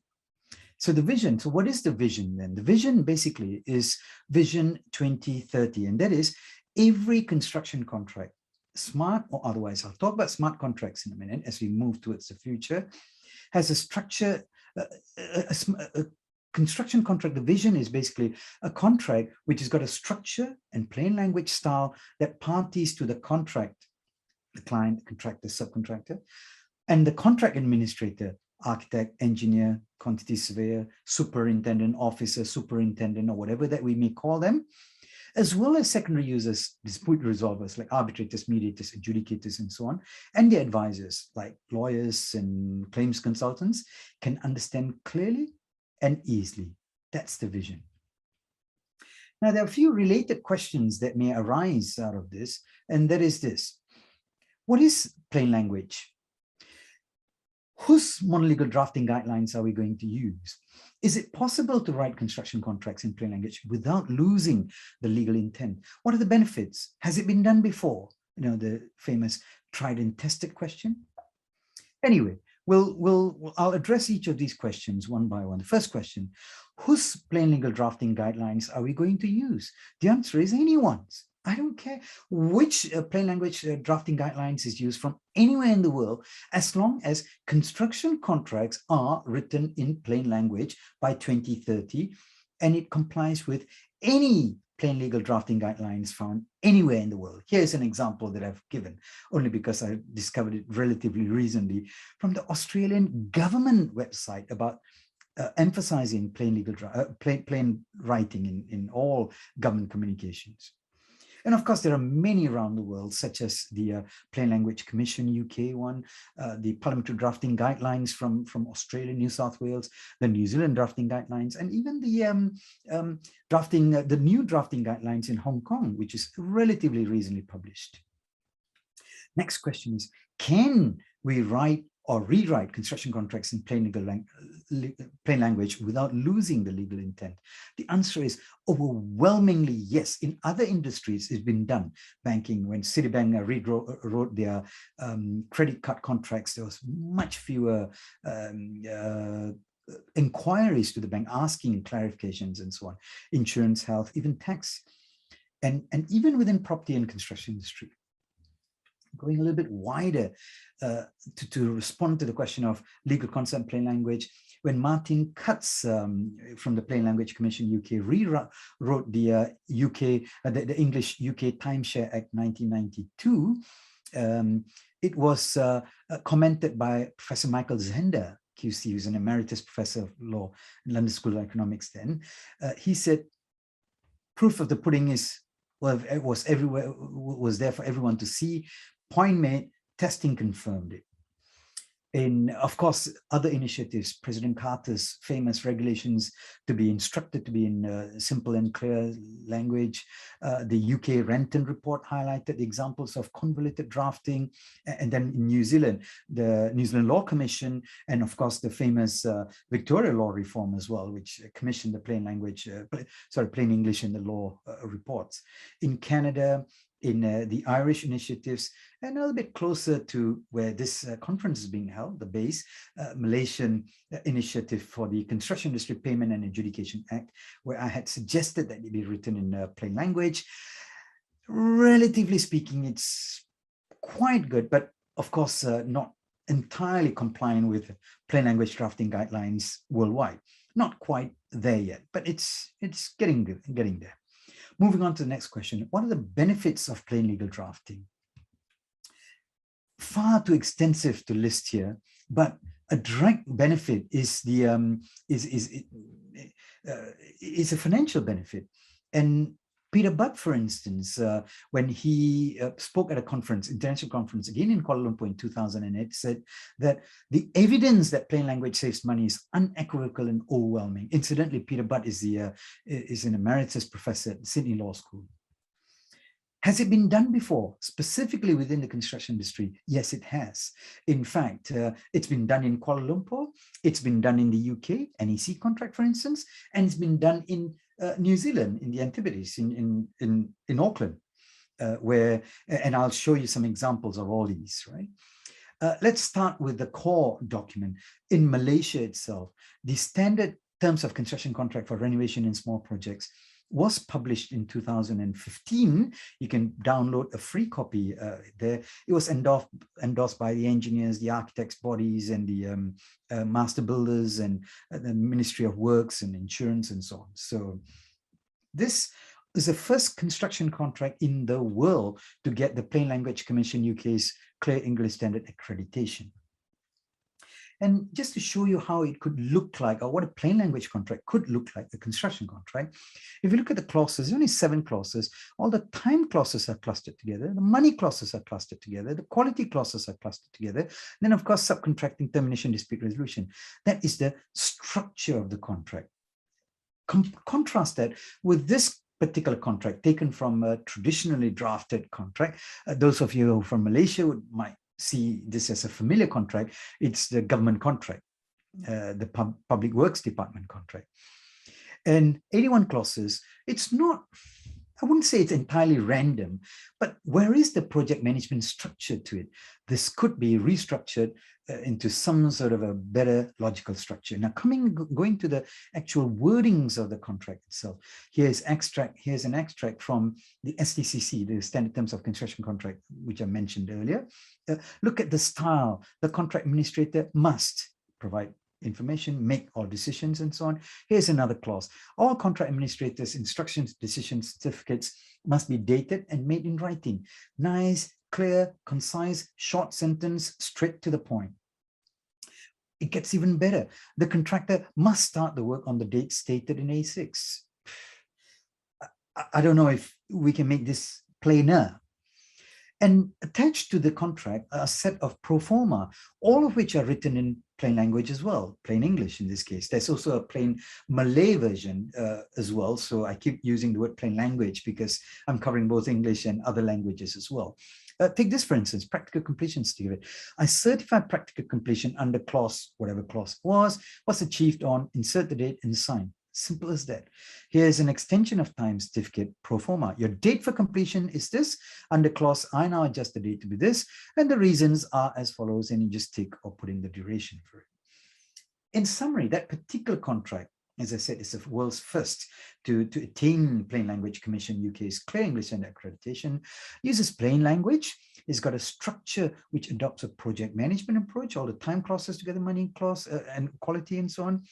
So the vision, so what is the vision then? The vision basically is Vision 2030, and that is every construction contract, smart or otherwise, I'll talk about smart contracts in a minute as we move towards the future, has a structure, a construction contract. The vision is basically a contract which has got a structure and plain language style that parties to the contract, the client, the contractor, subcontractor, and the contract administrator, architect, engineer, quantity surveyor, superintendent, officer, superintendent, or whatever that we may call them, as well as secondary users, dispute resolvers like arbitrators, mediators, adjudicators, and so on, and their advisors like lawyers and claims consultants can understand clearly and easily. That's the vision. Now, there are a few related questions that may arise out of this, and that is this. What is plain language? Whose monolegal drafting guidelines are we going to use? Is it possible to write construction contracts in plain language without losing the legal intent? What are the benefits? Has it been done before? You know, the famous tried and tested question. Anyway, I'll address each of these questions one by one. The first question, whose plain legal drafting guidelines are we going to use? The answer is anyone's. I don't care which plain language drafting guidelines is used from anywhere in the world, as long as construction contracts are written in plain language by 2030, and it complies with any plain legal drafting guidelines found anywhere in the world. Here's an example that I've given, only because I discovered it relatively recently, from the Australian government website about emphasizing plain legal plain writing in all government communications. And of course, there are many around the world, such as the Plain Language Commission UK one, the Parliamentary Drafting Guidelines from Australia, New South Wales, the New Zealand Drafting Guidelines, and even the new drafting guidelines in Hong Kong, which is relatively recently published. Next question is, can we write or rewrite construction contracts in plain language without losing the legal intent? The answer is overwhelmingly yes. In other industries, it's been done. Banking, when Citibank rewrote their credit card contracts, there was much fewer inquiries to the bank, asking clarifications and so on, insurance, health, even tax, and even within property and construction industry. Going a little bit wider to respond to the question of legal concept, plain language, when Martin Cutts from the Plain Language Commission UK rewrote the the English UK Timeshare Act 1992, it was commented by Professor Michael Zehnder, QC, who's an emeritus professor of law in London School of Economics then. He said, proof of the pudding is, well, it was everywhere, was there for everyone to see. Point made, testing confirmed it. In, of course, other initiatives, President Carter's famous regulations to be instructed to be in simple and clear language. The UK Renton report highlighted the examples of convoluted drafting. And then in New Zealand, the New Zealand Law Commission, and of course, the famous Victoria Law Reform as well, which commissioned the plain language, plain English in the law reports. In Canada, in the Irish initiatives, and a little bit closer to where this conference is being held, the base, Malaysian initiative for the Construction Industry Payment and Adjudication Act, where I had suggested that it be written in plain language. Relatively speaking, it's quite good, but of course not entirely compliant with plain language drafting guidelines worldwide. Not quite there yet, but it's getting there. Moving on to the next question, what are the benefits of plain legal drafting? Far too extensive to list here, but a direct benefit is the is a financial benefit. And Peter Butt, for instance, when he spoke at a conference, international conference, again in Kuala Lumpur in 2008, said that the evidence that plain language saves money is unequivocal and overwhelming. Incidentally, Peter Butt is an emeritus professor at Sydney Law School. Has it been done before, specifically within the construction industry? Yes, it has. In fact, it's been done in Kuala Lumpur, it's been done in the UK, NEC contract, for instance, and it's been done in New Zealand, in the Antipodes, in Auckland, where, and I'll show you some examples of all these, right? Let's start with the core document. In Malaysia itself, the standard terms of construction contract for renovation in small projects was published in 2015. You can download a free copy there. It was endorsed by the engineers, the architects' bodies, and the master builders, and the Ministry of Works and Insurance and so on. So this is the first construction contract in the world to get the Plain Language Commission UK's Clear English Standard accreditation. And just to show you how it could look like, or what a plain language contract could look like, the construction contract, if you look at the clauses, only 7 clauses, all the time clauses are clustered together, the money clauses are clustered together, the quality clauses are clustered together, then of course, subcontracting, termination, dispute resolution. That is the structure of the contract. Contrast that with this particular contract taken from a traditionally drafted contract. Those of you from Malaysia might see this as a familiar contract. It's the government contract, the Public Works Department contract. And 81 clauses, it's not, I wouldn't say it's entirely random, but where is the project management structure to it? This could be restructured into some sort of a better logical structure. Now, going to the actual wordings of the contract itself, here's an extract from the STCC, the Standard Terms of Construction Contract, which I mentioned earlier. Look at the style. The contract administrator must provide information, make all decisions, and so on. Here's another clause. All contract administrators' instructions, decisions, certificates must be dated and made in writing. Nice, clear, concise, short sentence, straight to the point. It gets even better. The contractor must start the work on the date stated in A6. I don't know if we can make this plainer. And attached to the contract are a set of pro forma, all of which are written in plain language as well, plain English in this case. There's also a plain Malay version as well. So I keep using the word plain language because I'm covering both English and other languages as well. Take this, for instance, practical completion certificate. I certified practical completion under clause, whatever clause was achieved on, insert the date and sign. Simple as that. Here's an extension of time certificate pro forma. Your date for completion is this. Under clause, I now adjust the date to be this. And the reasons are as follows, and you just tick or put in the duration for it. in summary, that particular contract, as I said, is the world's first to attain Plain Language Commission UK's Clear English Standard accreditation, uses plain language. It's got a structure which adopts a project management approach, all the time clauses together, money clause and quality and so on.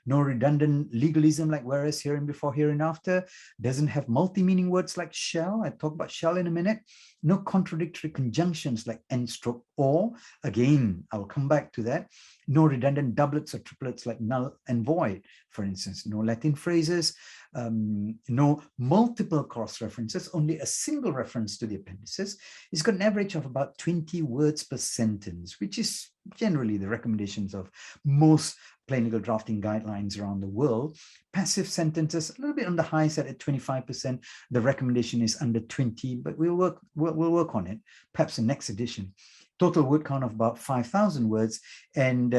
No redundant legalism like whereas, hereinbefore, hereinafter. Doesn't have multi-meaning words like shall. I talk about shall in a minute. No contradictory conjunctions like and stroke or. Again, I'll come back to that. No redundant doublets or triplets like null and void, for instance. No Latin phrases. No multiple cross-references, only a single reference to the appendices. It's got an average of about 20 words per sentence, which is generally the recommendations of most plain legal drafting guidelines around the world. Passive sentences, a little bit on the high side at 25%. The recommendation is under 20, but we'll work on it, perhaps in next edition. Total word count of about 5,000 words. And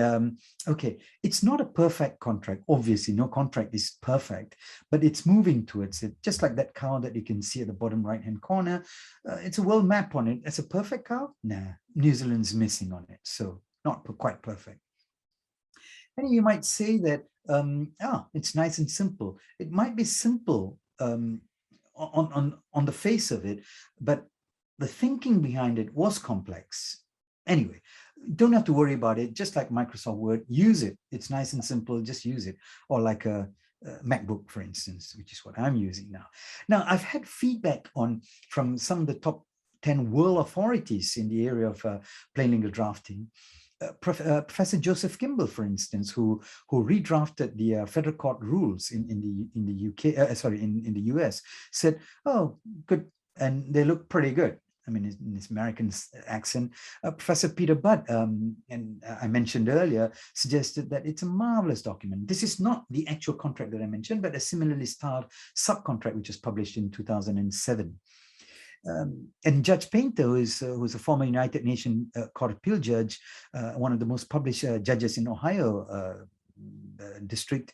okay, it's not a perfect contract. Obviously, no contract is perfect, but it's moving towards it. Just like that cow that you can see at the bottom right-hand corner. It's a world map on it. It's a perfect cow? Nah, New Zealand's missing on it. So not quite perfect. And you might say that, it's nice and simple. It might be simple on the face of it, but the thinking behind it was complex. Anyway, don't have to worry about it. Just like Microsoft Word, use it. It's nice and simple, just use it. Or like a MacBook, for instance, which is what I'm using now. Now, I've had feedback from some of the top 10 world authorities in the area of plain legal drafting. Professor Joseph Kimball, for instance, who redrafted the federal court rules in the UK, in the US, said, "Oh, good, and they look pretty good." I mean, in his American accent. Professor Peter Budd, and I mentioned earlier, suggested that it's a marvelous document. This is not the actual contract that I mentioned, but a similarly styled subcontract which was published in 2007. And Judge Painter, who's a former United Nations Court of Appeal judge, one of the most published judges in Ohio district,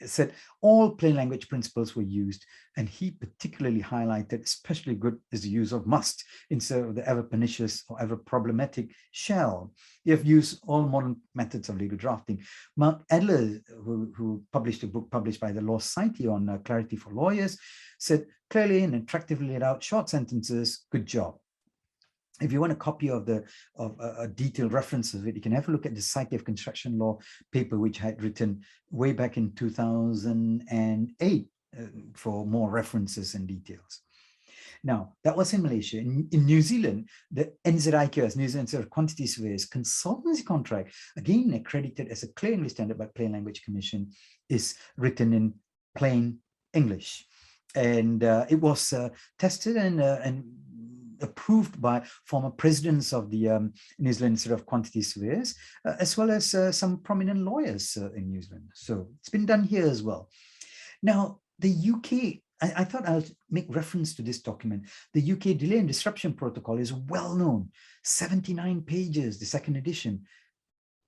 said all plain language principles were used, and he particularly highlighted especially good is the use of must instead of the ever pernicious or ever problematic shall. You have used all modern methods of legal drafting. Mark Adler, who published a book published by the Law Society on Clarity for Lawyers, said clearly and attractively laid out short sentences, good job. If you want a copy of a detailed reference of it, you can have a look at the Society of Construction Law paper, which I had written way back in 2008 for more references and details. Now, that was in Malaysia. In New Zealand, the NZIQS, New Zealand Sort of Quantity Surveyors consultancy contract, again accredited as a clear English standard by Plain Language Commission, is written in plain English. And it was tested and approved by former presidents of the New Zealand Sort of Quantity Surveyors, as well as some prominent lawyers in New Zealand. So it's been done here as well. Now, the UK, I thought I'll make reference to this document. The UK Delay and Disruption Protocol is well known, 79 pages, the second edition,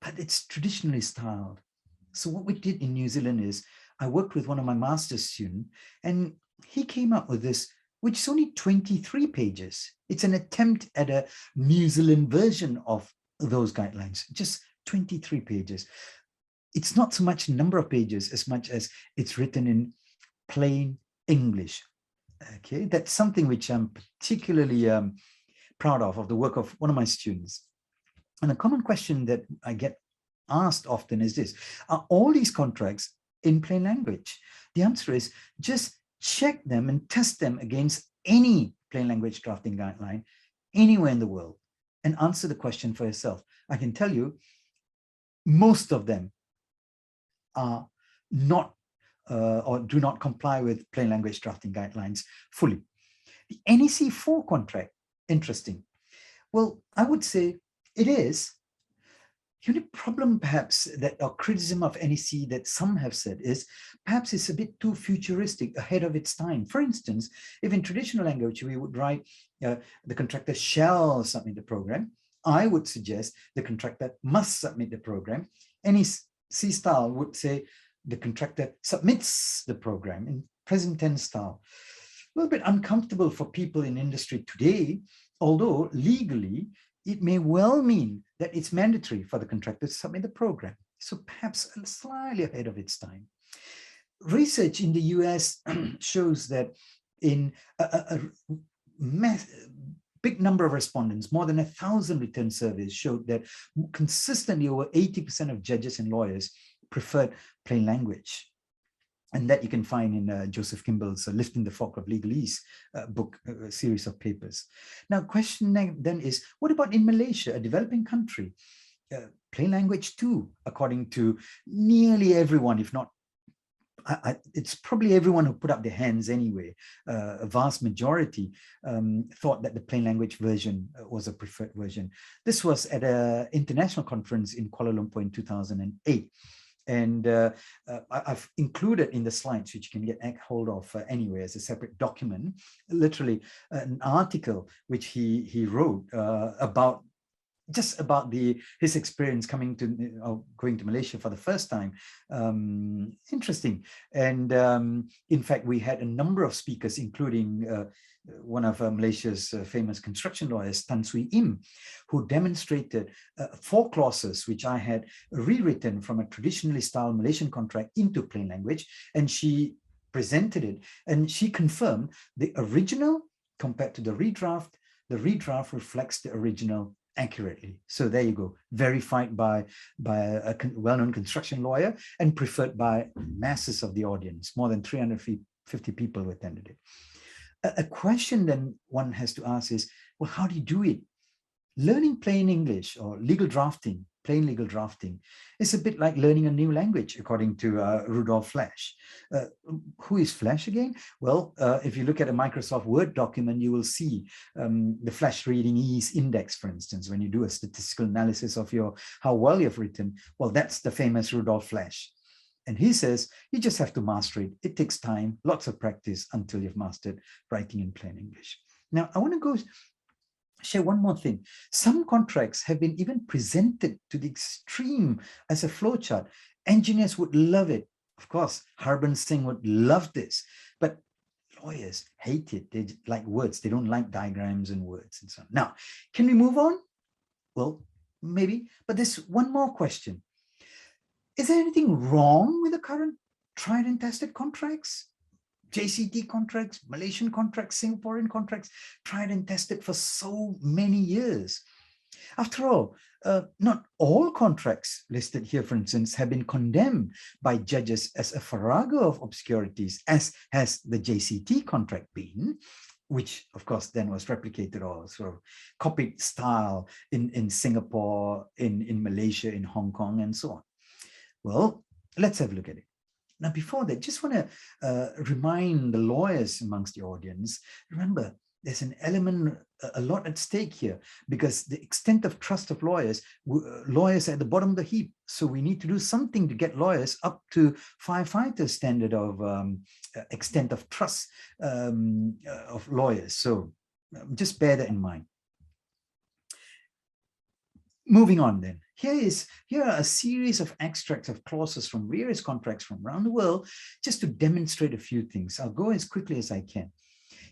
but it's traditionally styled. So what we did in New Zealand is I worked with one of my master's students, and he came up with this, which is only 23 pages. It's an attempt at a New Zealand version of those guidelines, just 23 pages. It's not so much number of pages as much as it's written in plain English. Okay, that's something which I'm particularly proud of the work of one of my students. And a common question that I get asked often is this: are all these contracts in plain language? The answer is just check them and test them against any plain language drafting guideline anywhere in the world and answer the question for yourself. I can tell you most of them are not or do not comply with plain language drafting guidelines fully. The NEC 4 contract, interesting. Well, I would say it is. The only problem perhaps that, or criticism of NEC that some have said is perhaps it's a bit too futuristic, ahead of its time. For instance, if in traditional language we would write the contractor shall submit the program, I would suggest the contractor must submit the program. NEC style would say the contractor submits the program in present tense style. A little bit uncomfortable for people in industry today, although legally it may well mean that it's mandatory for the contractor to submit the program. So perhaps slightly ahead of its time. Research in the US shows that in a big number of respondents, more than 1,000 return surveys showed that consistently over 80% of judges and lawyers preferred plain language. And that you can find in Joseph Kimball's Lifting the Fog of Legalese book, series of papers. Now, question then is, what about in Malaysia, a developing country? Plain language too, according to nearly everyone, if not, it's probably everyone who put up their hands anyway. A vast majority thought that the plain language version was a preferred version. This was at an international conference in Kuala Lumpur in 2008. And I've included in the slides, which you can get hold of anyway as a separate document, literally an article which he wrote about just about his experience coming to going to Malaysia for the first time. Interesting. And in fact, we had a number of speakers, including one of Malaysia's famous construction lawyers, Tan Sui Im, who demonstrated 4 clauses which I had rewritten from a traditionally styled Malaysian contract into plain language, and she presented it, and she confirmed the original compared to the redraft. The redraft reflects the original accurately. So there you go, verified by a well-known construction lawyer and preferred by masses of the audience. More than 350 people who attended it. A question then one has to ask is, well, how do you do it? Learning plain English or legal drafting, plain legal drafting, is a bit like learning a new language, according to Rudolf Flash. Who is Flash again? Well, if you look at a Microsoft Word document, you will see the Flash reading ease index, for instance, when you do a statistical analysis of how well you've written. Well, that's the famous Rudolf Flash. And he says, you just have to master it. It takes time, lots of practice until you've mastered writing in plain English. Now, I want to go share one more thing. Some contracts have been even presented to the extreme as a flowchart. Engineers would love it. Of course, Harbin Singh would love this, but lawyers hate it. They like words. They don't like diagrams and words and so on. Now, can we move on? Well, maybe, but there's one more question. Is there anything wrong with the current tried and tested contracts? JCT contracts, Malaysian contracts, Singaporean contracts, tried and tested for so many years. After all, not all contracts listed here, for instance, have been condemned by judges as a farrago of obscurities, as has the JCT contract been, which of course then was replicated or sort of copied style in Singapore, in Malaysia, in Hong Kong, and so on. Well, let's have a look at it. Now, before that, just want to remind the lawyers amongst the audience, remember, there's an element, a lot at stake here, because the extent of trust of lawyers are at the bottom of the heap. So we need to do something to get lawyers up to firefighter standard of extent of trust of lawyers. So just bear that in mind. Moving on then, here are a series of extracts of clauses from various contracts from around the world, just to demonstrate a few things. I'll go as quickly as I can.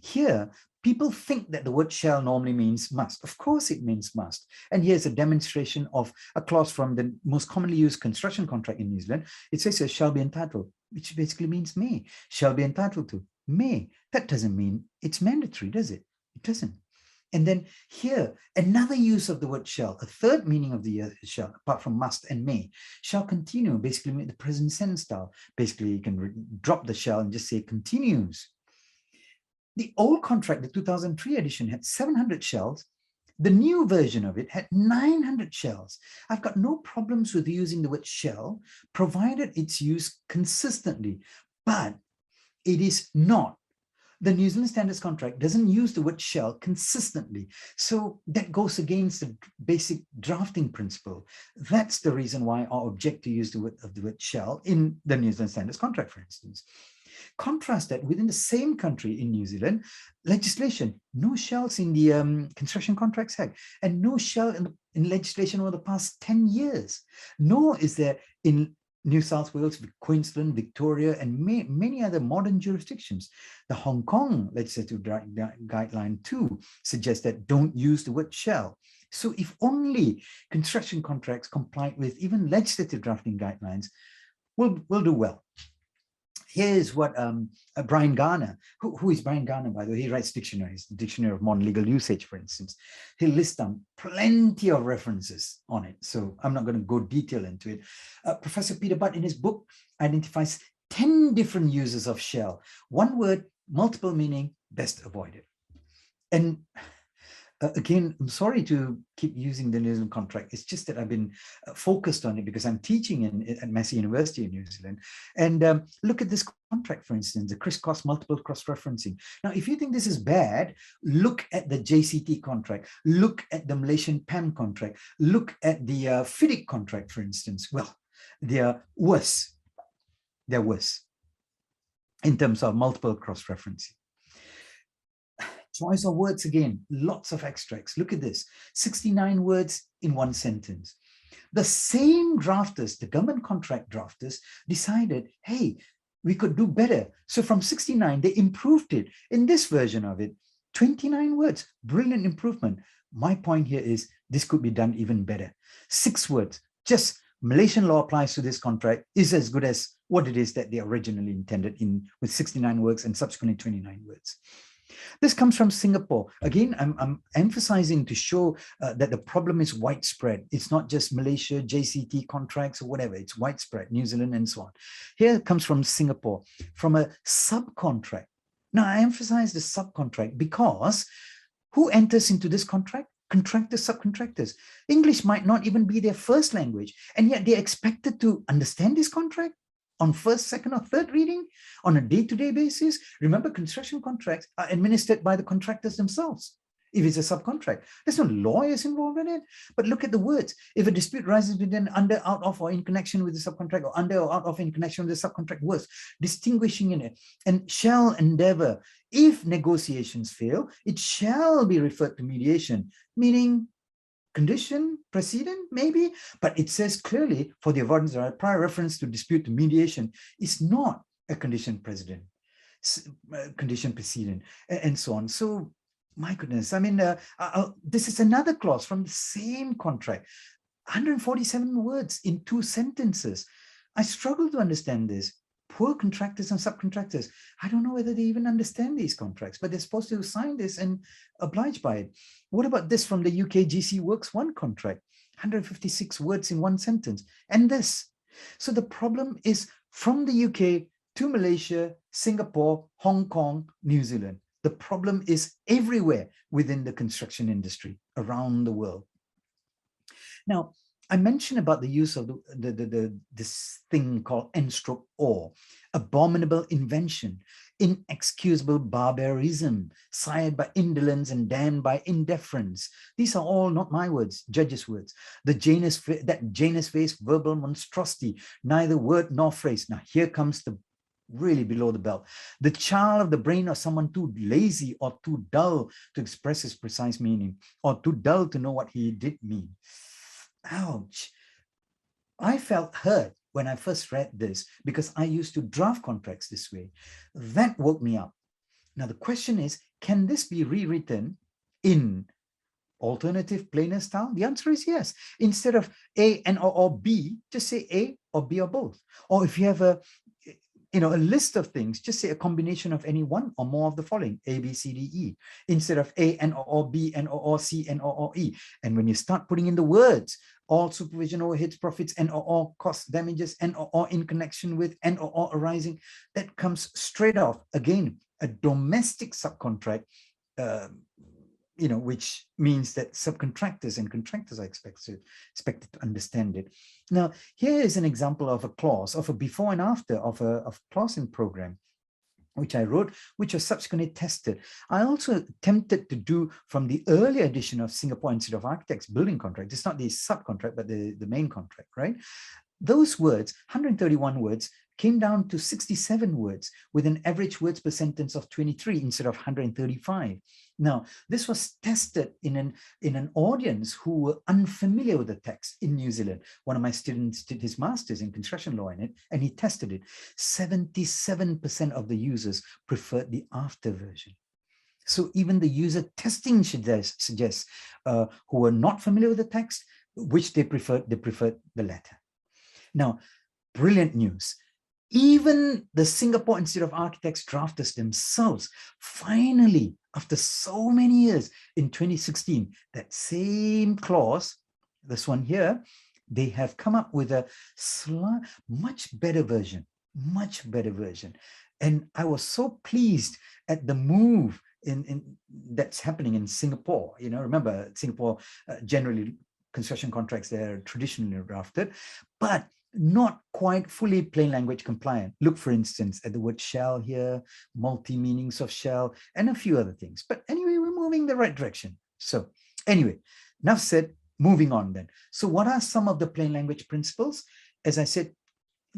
Here, people think that the word shall normally means must. Of course it means must. And here's a demonstration of a clause from the most commonly used construction contract in New Zealand. It says shall be entitled, which basically means may. Shall be entitled to, may. That doesn't mean it's mandatory, does it? It doesn't. And then here, another use of the word shall, a third meaning of the shall, apart from must and may. Shall continue, basically make the present sentence style. Basically, you can drop the shall and just say continues. The old contract, the 2003 edition, had 700 shells. The new version of it had 900 shells. I've got no problems with using the word shall, provided it's used consistently, but it is not. The New Zealand Standards contract doesn't use the word shall consistently. So that goes against the basic drafting principle. That's the reason why I object to use the word shall in the New Zealand Standards contract, for instance. Contrast that within the same country in New Zealand, legislation, no shells in the Construction Contracts Act, and no shell in legislation over the past 10 years. Nor is there in New South Wales, Queensland, Victoria, and many other modern jurisdictions. The Hong Kong legislative guideline too suggests that don't use the word shall. So if only construction contracts complied with even legislative drafting guidelines, we'll do well. Here's what Brian Garner, who is Brian Garner, by the way? He writes dictionaries, the Dictionary of Modern Legal Usage, for instance. He lists down plenty of references on it, so I'm not going to go detail into it. Professor Peter Butt, in his book, identifies 10 different uses of shall. One word, multiple meaning, best avoided. And again, I'm sorry to keep using the New Zealand contract. It's just that I've been focused on it because I'm teaching at Massey University in New Zealand. And look at this contract, for instance, the crisscross multiple cross-referencing. Now, if you think this is bad, look at the JCT contract. Look at the Malaysian PAM contract. Look at the FIDIC contract, for instance. Well, they're worse. They're worse in terms of multiple cross-referencing. Choice of words again, lots of extracts. Look at this, 69 words in one sentence. The same drafters, the government contract drafters, decided, hey, we could do better. So from 69, they improved it. In this version of it, 29 words, brilliant improvement. My point here is this could be done even better. 6 words, just Malaysian law applies to this contract is as good as what it is that they originally intended with 69 words and subsequently 29 words. This comes from Singapore. Again, I'm emphasizing to show that the problem is widespread. It's not just Malaysia, JCT contracts or whatever. It's widespread, New Zealand and so on. Here it comes from Singapore, from a subcontract. Now, I emphasize the subcontract because who enters into this contract? Contractors, subcontractors. English might not even be their first language, and yet they're expected to understand this contract on first, second, or third reading on a day-to-day basis. Remember, construction contracts are administered by the contractors themselves. If it's a subcontract, there's no lawyers involved in it. But look at the words. If a dispute rises within, under, out of, or in connection with the subcontract, or under or out of, in connection with the subcontract words, distinguishing in it, and shall endeavor, if negotiations fail, it shall be referred to mediation, meaning condition precedent, maybe, but it says clearly for the avoidance of prior reference to dispute to mediation is not a condition precedent, and so on. So, my goodness, I mean, this is another clause from the same contract, 147 words in 2 sentences. I struggle to understand this. Poor contractors and subcontractors, I don't know whether they even understand these contracts, but they're supposed to sign this and oblige by it. What about this from the UK GC Works 1 contract? 156 words in 1 sentence. And this. So the problem is from the UK to Malaysia, Singapore, Hong Kong, New Zealand. The problem is everywhere within the construction industry around the world. Now, I mentioned about the use of this thing called N/or, abominable invention, inexcusable barbarism, sired by indolence and damned by indifference. These are all not my words, judges' words. That Janus-faced verbal monstrosity, neither word nor phrase. Now here comes the really below the belt. The child of the brain of someone too lazy or too dull to express his precise meaning, or too dull to know what he did mean. Ouch. I felt hurt when I first read this because I used to draft contracts this way. That woke me up. Now the question is, can this be rewritten in alternative plainer style? The answer is yes. Instead of A, N, or B, just say A or B or both. Or if you have a list of things, just say a combination of any one or more of the following, A, B, C, D, E, instead of A, N, or B, N, or C, N, or E. And when you start putting in the words, all supervision overheads, profits, N, or cost damages, N, or in connection with, N, or arising, that comes straight off. Again, a domestic subcontract, which means that subcontractors and contractors are expected to understand it. Now, here is an example of a clause, of a before and after of a clause in program, which I wrote, which was subsequently tested. I also attempted to do from the earlier edition of Singapore Institute of Architects building contract. It's not the subcontract, but the main contract, right? Those words, 131 words, came down to 67 words with an average words per sentence of 23 instead of 135. Now, this was tested in an audience who were unfamiliar with the text in New Zealand. One of my students did his master's in construction law in it, and he tested it. 77% of the users preferred the after version. So even the user testing suggests who were not familiar with the text, which they preferred the latter. Now, brilliant news. Even the Singapore Institute of Architects drafters themselves, finally, after so many years, in 2016, that same clause, this one here, they have come up with a much better version. And I was so pleased at the move that's happening in Singapore. You know, remember, Singapore generally construction contracts, they're traditionally drafted, but not quite fully plain language compliant. Look, for instance, at the word shall here, multi-meanings of shall, and a few other things. But anyway, we're moving in the right direction. So anyway, enough said, moving on then. So what are some of the plain language principles? As I said,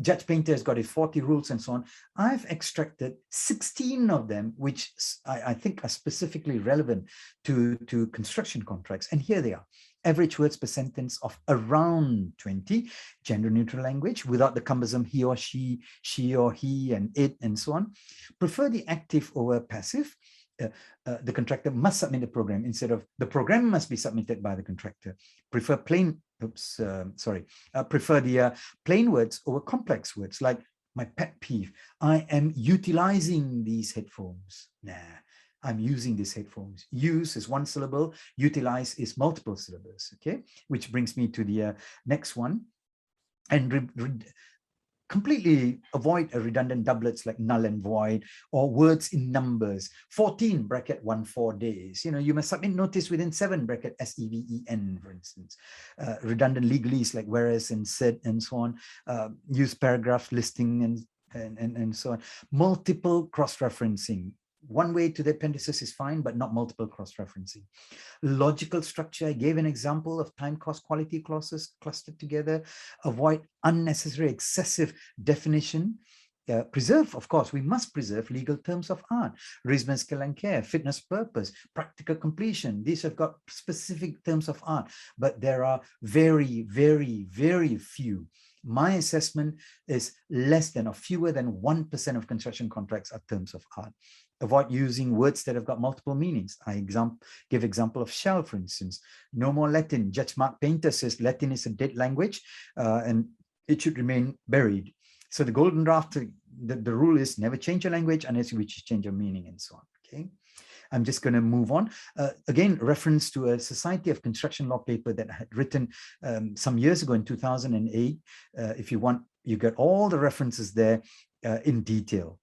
Judge Painter has got his 40 rules and so on. I've extracted 16 of them, which I think are specifically relevant to construction contracts. And here they are. Average words per sentence of around 20, gender neutral language without the cumbersome he or she or he and it and so on. Prefer the active over passive. The contractor must submit the program instead of the program must be submitted by the contractor. Prefer plain, prefer the plain words over complex words, like my pet peeve. I am utilizing these headphones. Nah, I'm using these headphones. Use is one syllable, utilize is multiple syllables, okay? Which brings me to the next one. And completely avoid redundant doublets like null and void, or words in numbers. 14 bracket 14 days. You know, you must submit notice within 7 bracket SEVEN, for instance. Redundant legalese like whereas and said and so on. Use paragraph listing and so on. Multiple cross-referencing. One way to the appendices is fine, but not multiple cross-referencing. Logical structure, I gave an example of time, cost, quality clauses clustered together. Avoid unnecessary, excessive definition. Preserve, of course, we must preserve legal terms of art. Reasonable skill and care, fitness purpose, practical completion. These have got specific terms of art, but there are very, very, very few. My assessment is less than or fewer than 1% of construction contracts are terms of art. Avoid using words that have got multiple meanings. I give example of shall, for instance. No more Latin. Judge Mark Painter says Latin is a dead language and it should remain buried. So the golden draft, the rule is never change your language unless you wish to change your meaning and so on. Okay. I'm just going to move on. Again, reference to a Society of Construction Law paper that I had written some years ago in 2008. If you want, you get all the references there in detail.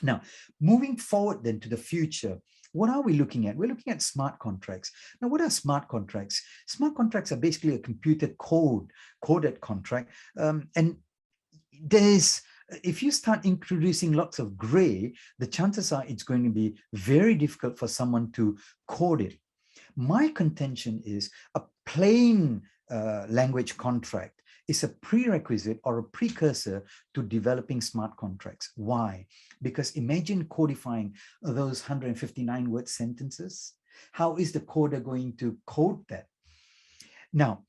Now, moving forward then to the future, what are we looking at? We're looking at smart contracts. Now, what are smart contracts? Smart contracts are basically a computed coded contract. And there's, if you start introducing lots of gray, the chances are it's going to be very difficult for someone to code it. My contention is a plain language contract is a prerequisite or a precursor to developing smart contracts. Why? Because imagine codifying those 159 word sentences. How is the coder going to code that? Now,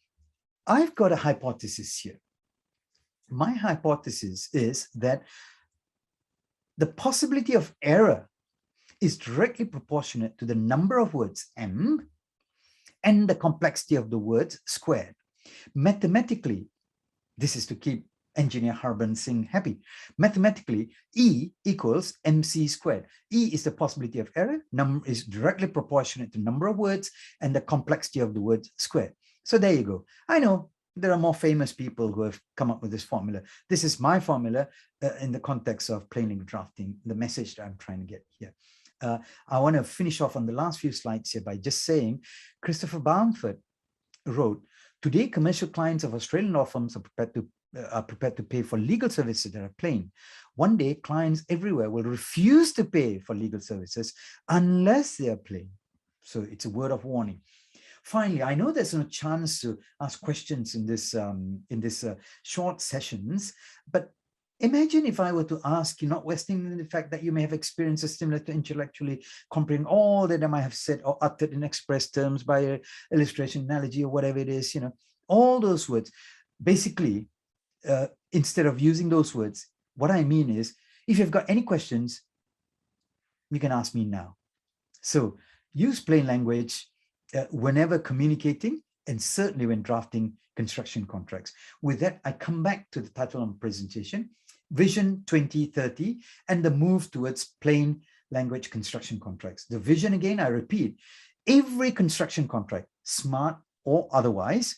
I've got a hypothesis here. My hypothesis is that the possibility of error is directly proportionate to the number of words M and the complexity of the words squared. Mathematically, this is to keep engineer Harbin Singh happy. Mathematically, E equals MC squared. E is the possibility of error, number is directly proportionate to number of words and the complexity of the words squared. So there you go. I know there are more famous people who have come up with this formula. This is my formula in the context of plain language drafting, the message that I'm trying to get here. I want to finish off on the last few slides here by just saying, Christopher Bamford wrote, today commercial clients of Australian law firms are prepared to pay for legal services that are plain. One day, clients everywhere will refuse to pay for legal services unless they are plain. So it's a word of warning. Finally, I know there's no chance to ask questions in this short sessions, but Imagine if I were to ask you, notwithstanding the fact that you may have experiences similar to intellectually comprehend all that I might have said or uttered in express terms by illustration, analogy, or whatever it is, all those words. Basically, instead of using those words, what I mean is, if you've got any questions, you can ask me now. So use plain language whenever communicating, and certainly when drafting construction contracts. With that, I come back to the title of the presentation, Vision 2030 and the move towards plain language construction contracts. The vision, again, I repeat, every construction contract, smart or otherwise,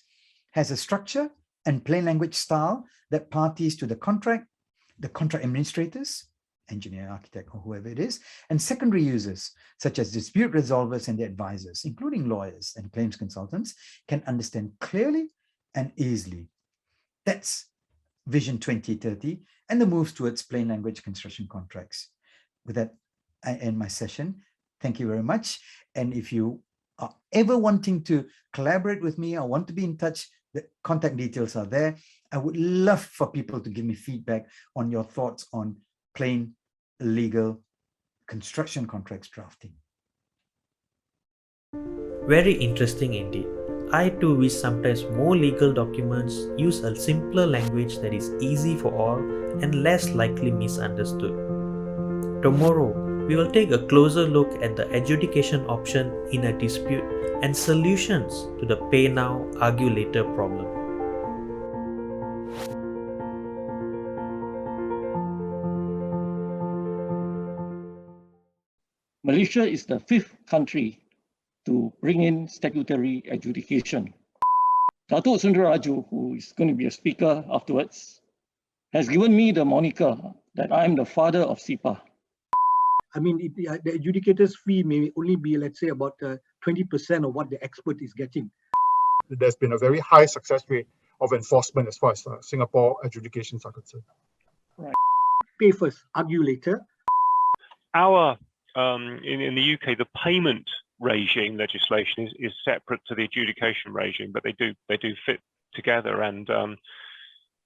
has a structure and plain language style that parties to the contract administrators, engineer, architect, or whoever it is, and secondary users, such as dispute resolvers and their advisors, including lawyers and claims consultants, can understand clearly and easily. That's Vision 2030 and the move towards plain language construction contracts. With that, I end my session. Thank you very much. And if you are ever wanting to collaborate with me or want to be in touch, the contact details are there. I would love for people to give me feedback on your thoughts on plain legal construction contracts drafting. Very interesting indeed. I too wish sometimes more legal documents use a simpler language that is easy for all and less likely misunderstood. Tomorrow, we will take a closer look at the adjudication option in a dispute and solutions to the pay now, argue later problem. Malaysia is the 5th country to bring in statutory adjudication. Datuk Sundaraju, who is going to be a speaker afterwards, has given me the moniker that I'm the father of SIPA. I mean, the adjudicator's fee may only be, let's say, about 20% of what the expert is getting. There's been a very high success rate of enforcement as far as Singapore adjudications are concerned. Right. Pay first, argue later. Our in the UK, the payment regime legislation is separate to the adjudication regime, but they do fit together. And